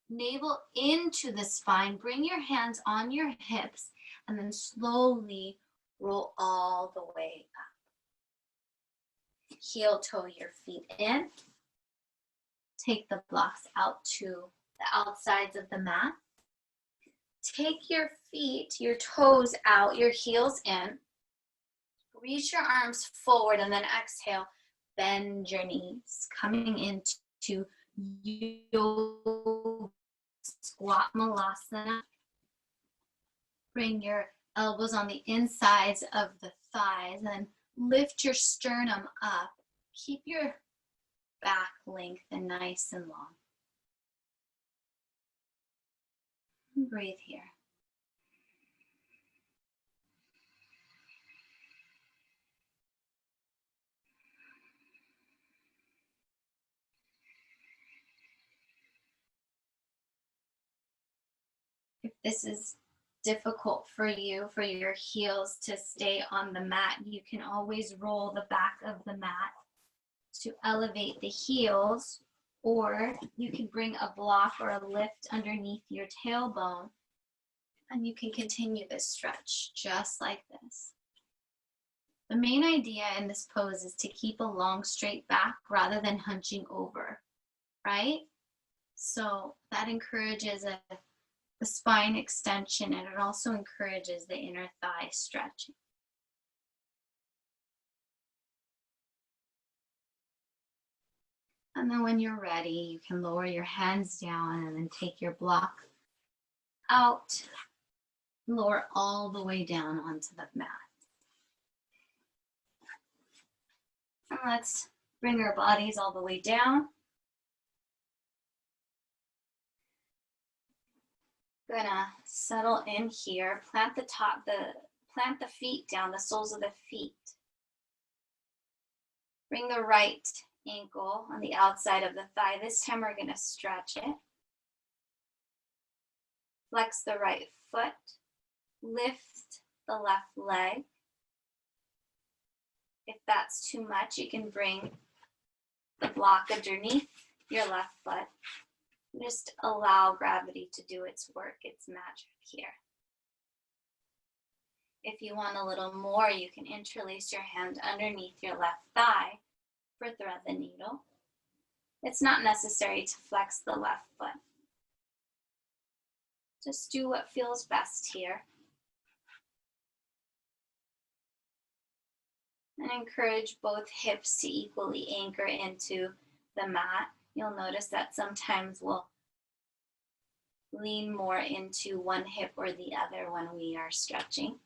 Navel into the spine, bring your hands on your hips, and then slowly roll all the way up. Heel toe your feet in. Take the blocks out to the outsides of the mat. Take your feet, your toes out, your heels in. Reach your arms forward and then exhale. Bend your knees, coming into yoga squat malasana. Bring your elbows on the insides of the thighs and lift your sternum up. Keep your back length and nice and long. And breathe here. If this is difficult for you, for your heels to stay on the mat, you can always roll the back of the mat to elevate the heels, or you can bring a block or a lift underneath your tailbone, and you can continue this stretch just like this. The main idea in this pose is to keep a long straight back rather than hunching over, right? So that encourages a spine extension, and it also encourages the inner thigh stretching. And then when you're ready, you can lower your hands down and then take your block out, lower all the way down onto the mat. And let's bring our bodies all the way down. Gonna settle in here, plant the feet down, the soles of the feet. Bring the right ankle on the outside of the thigh. This time we're gonna stretch it. Flex the right foot, lift the left leg. If that's too much, you can bring the block underneath your left foot. Just allow gravity to do its work, its magic here. If you want a little more, you can interlace your hand underneath your left thigh. or thread the needle. It's not necessary to flex the left foot. Just do what feels best here. And encourage both hips to equally anchor into the mat. You'll notice that sometimes we'll lean more into one hip or the other when we are stretching.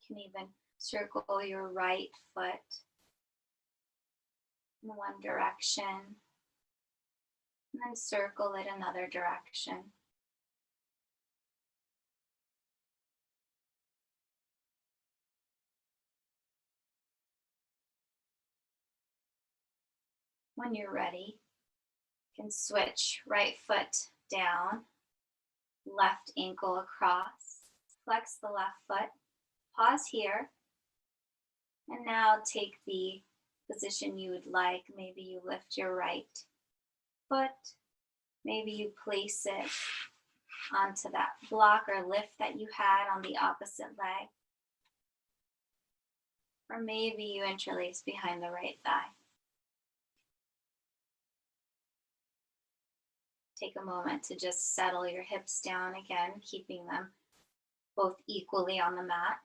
You can even circle your right foot in one direction and then circle it another direction. When you're ready, you can switch right foot down, left ankle across, flex the left foot, pause here, and now take the position you would like. Maybe you lift your right foot, maybe you place it onto that block or lift that you had on the opposite leg, or maybe you interlace behind the right thigh. Take a moment to just settle your hips down again, keeping them both equally on the mat.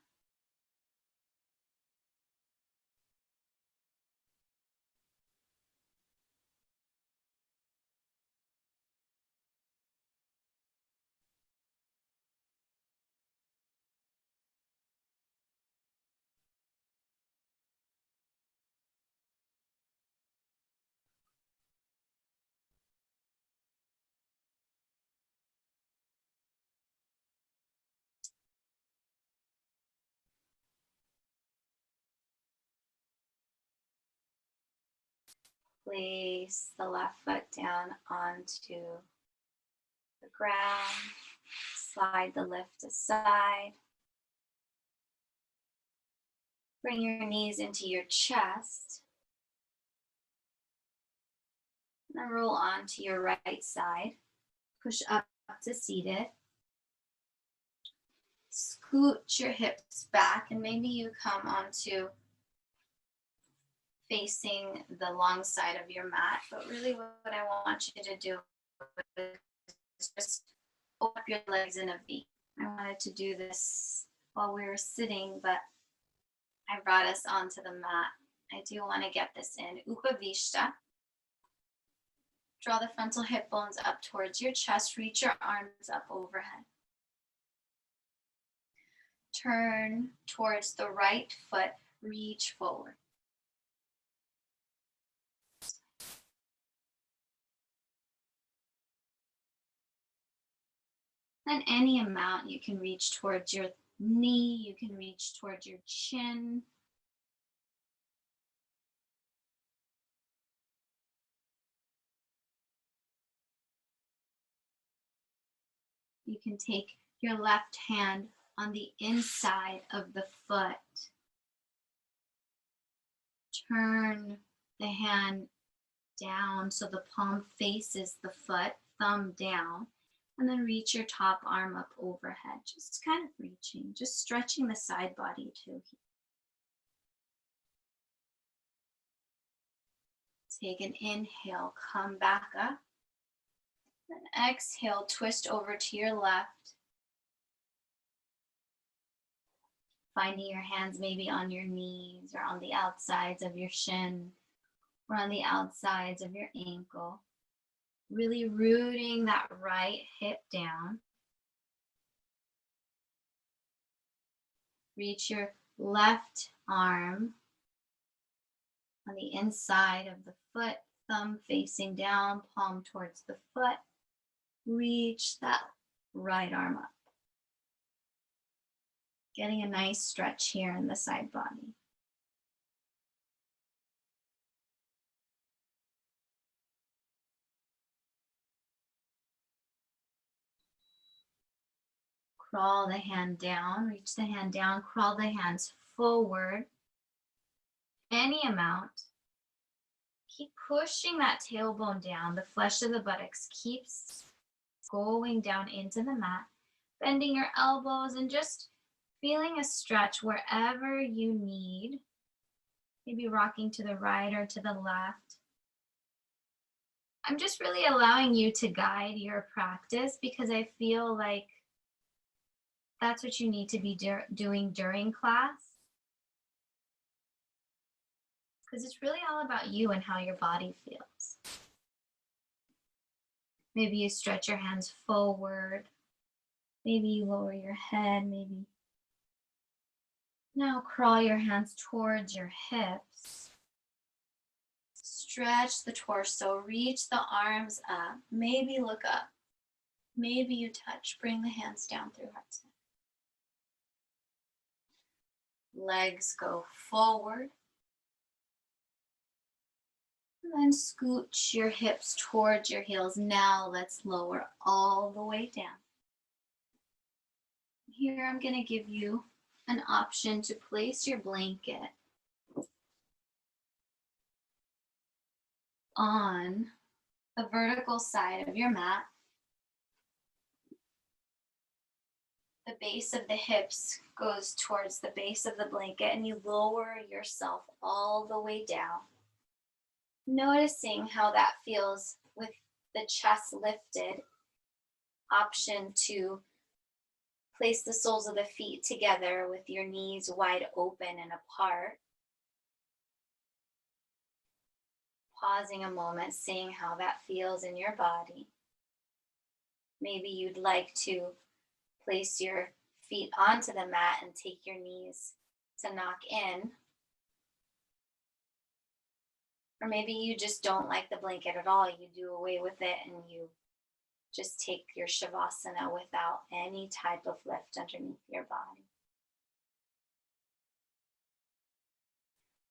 Place the left foot down onto the ground. Slide the lift aside. Bring your knees into your chest. And then roll onto your right side. Push up to seated. Scoot your hips back, and maybe you come onto facing the long side of your mat. But really what I want you to do is just open up your legs in a V. I wanted to do this while we were sitting, but I brought us onto the mat. I do want to get this in. Upavishta. Draw the frontal hip bones up towards your chest. Reach your arms up overhead. Turn towards the right foot. Reach forward. And any amount, you can reach towards your knee, you can reach towards your chin. You can take your left hand on the inside of the foot. Turn the hand down so the palm faces the foot, thumb down. And then reach your top arm up overhead, just kind of reaching, just stretching the side body too. Take an inhale, come back up. Then exhale, twist over to your left. Finding your hands maybe on your knees or on the outsides of your shin or on the outsides of your ankle. Really rooting that right hip down. Reach your left arm on the inside of the foot, thumb facing down, palm towards the foot. Reach that right arm up. Getting a nice stretch here in the side body. Crawl the hand down, reach the hand down, crawl the hands forward. Any amount. pushing that tailbone down, the flesh of the buttocks keeps going down into the mat, bending your elbows and just feeling a stretch wherever you need. Maybe rocking to the right or to the left. I'm just really allowing you to guide your practice because I feel like that's what you need to be doing during class. Because it's really all about you and how your body feels. Maybe you stretch your hands forward. Maybe you lower your head. Maybe now crawl your hands towards your hips. Stretch the torso, reach the arms up. Maybe look up. Maybe you touch. Bring the hands down through heart center. Legs go forward. And then scooch your hips towards your heels. Now let's lower all the way down. Here I'm going to give you an option to place your blanket on the vertical side of your mat. The base of the hips goes towards the base of the blanket and you lower yourself all the way down. Noticing how that feels with the chest lifted. Option to place the soles of the feet together with your knees wide open and apart. Pausing a moment, seeing how that feels in your body. Maybe you'd like to place your feet onto the mat and take your knees to knock in. Or maybe you just don't like the blanket at all. You do away with it and you just take your Shavasana without any type of lift underneath your body.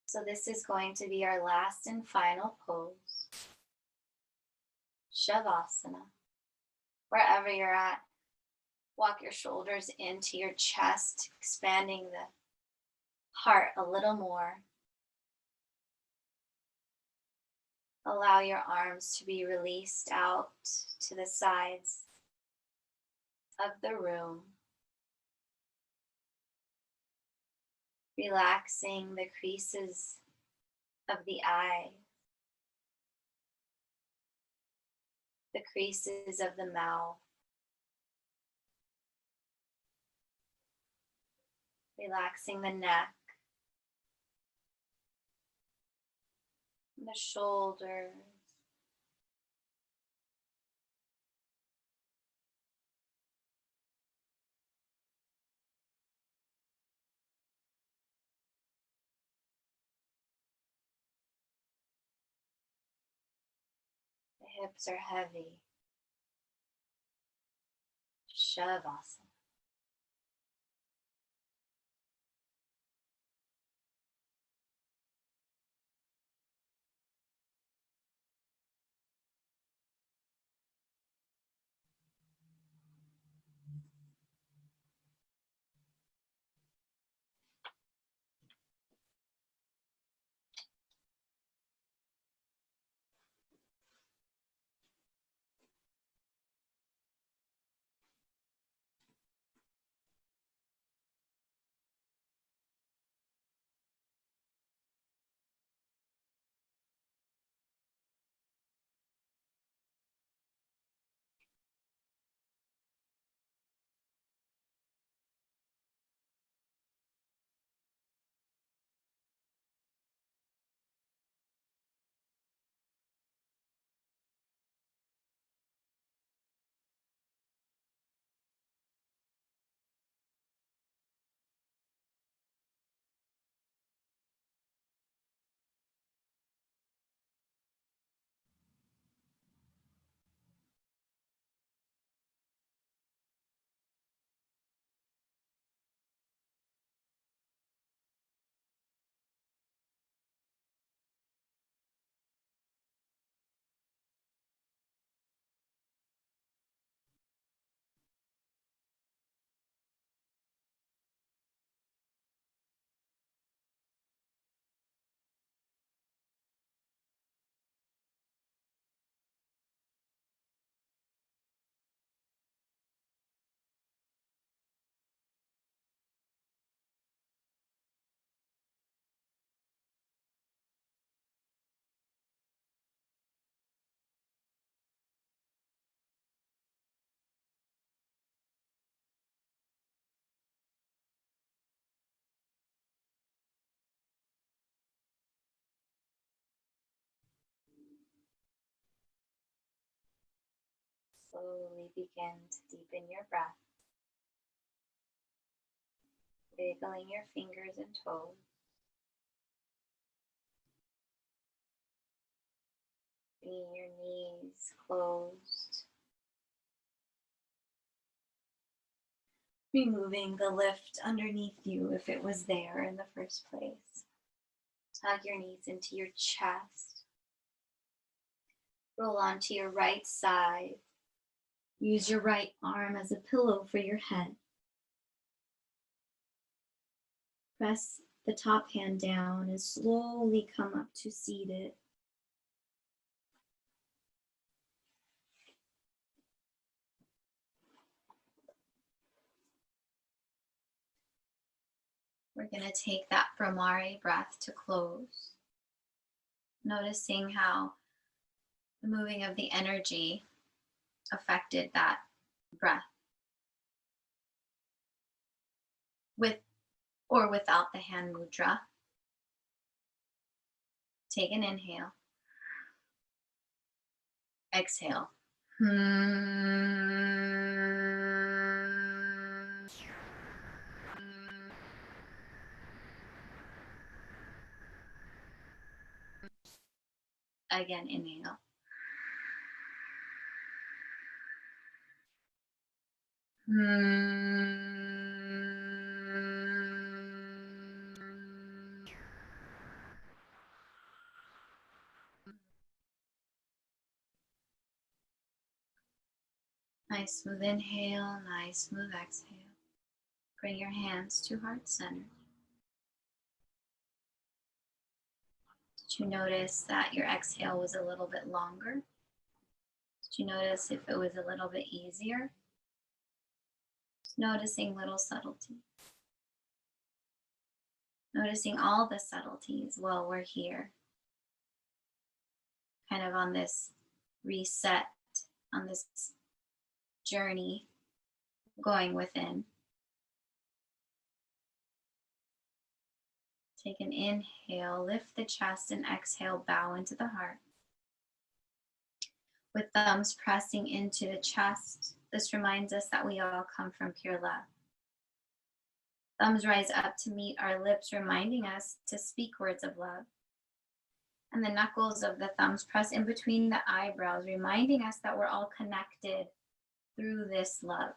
So this is going to be our last and final pose. Shavasana. Wherever you're at, walk your shoulders into your chest, expanding the heart a little more. Allow your arms to be released out to the sides of the room. Relaxing the creases of the eyes, the creases of the mouth. Relaxing the neck, the shoulders. The hips are heavy. Shavasana. Slowly begin to deepen your breath, wiggling your fingers and toes. Bringing your knees closed. Removing the lift underneath you if it was there in the first place. Tug your knees into your chest. Roll onto your right side. Use your right arm as a pillow for your head. Press the top hand down and slowly come up to seated. We're going to take that Brahmari breath to close. Noticing how the moving of the energy affected that breath. With or without the hand mudra. Take an inhale. Exhale. Again, inhale. Nice smooth inhale, nice smooth exhale. Bring your hands to heart center. Did you notice that your exhale was a little bit longer? Did you notice if it was a little bit easier? Just noticing little subtleties. Noticing all the subtleties while we're here. Kind of on this reset, on this journey going within. Take an inhale, lift the chest, and exhale, bow into the heart. With thumbs pressing into the chest, this reminds us that we all come from pure love. Thumbs rise up to meet our lips, reminding us to speak words of love. And the knuckles of the thumbs press in between the eyebrows, reminding us that we're all connected through this love.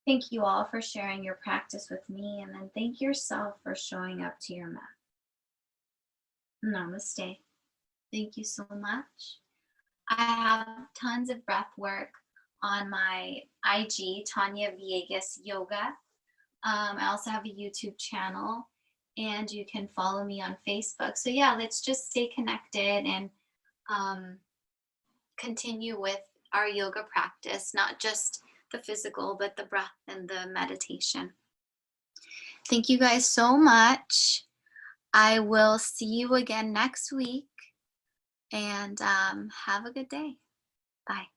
Thank you all for sharing your practice with me, and then thank yourself for showing up to your mat. Namaste. Thank you so much. I have tons of breath work on my IG, Tania Villegas Yoga. I also have a YouTube channel, and you can follow me on Facebook. So yeah, let's just stay connected and continue with our yoga practice, not just the physical, but the breath and the meditation. Thank you guys so much. I will see you again next week, and have a good day. Bye.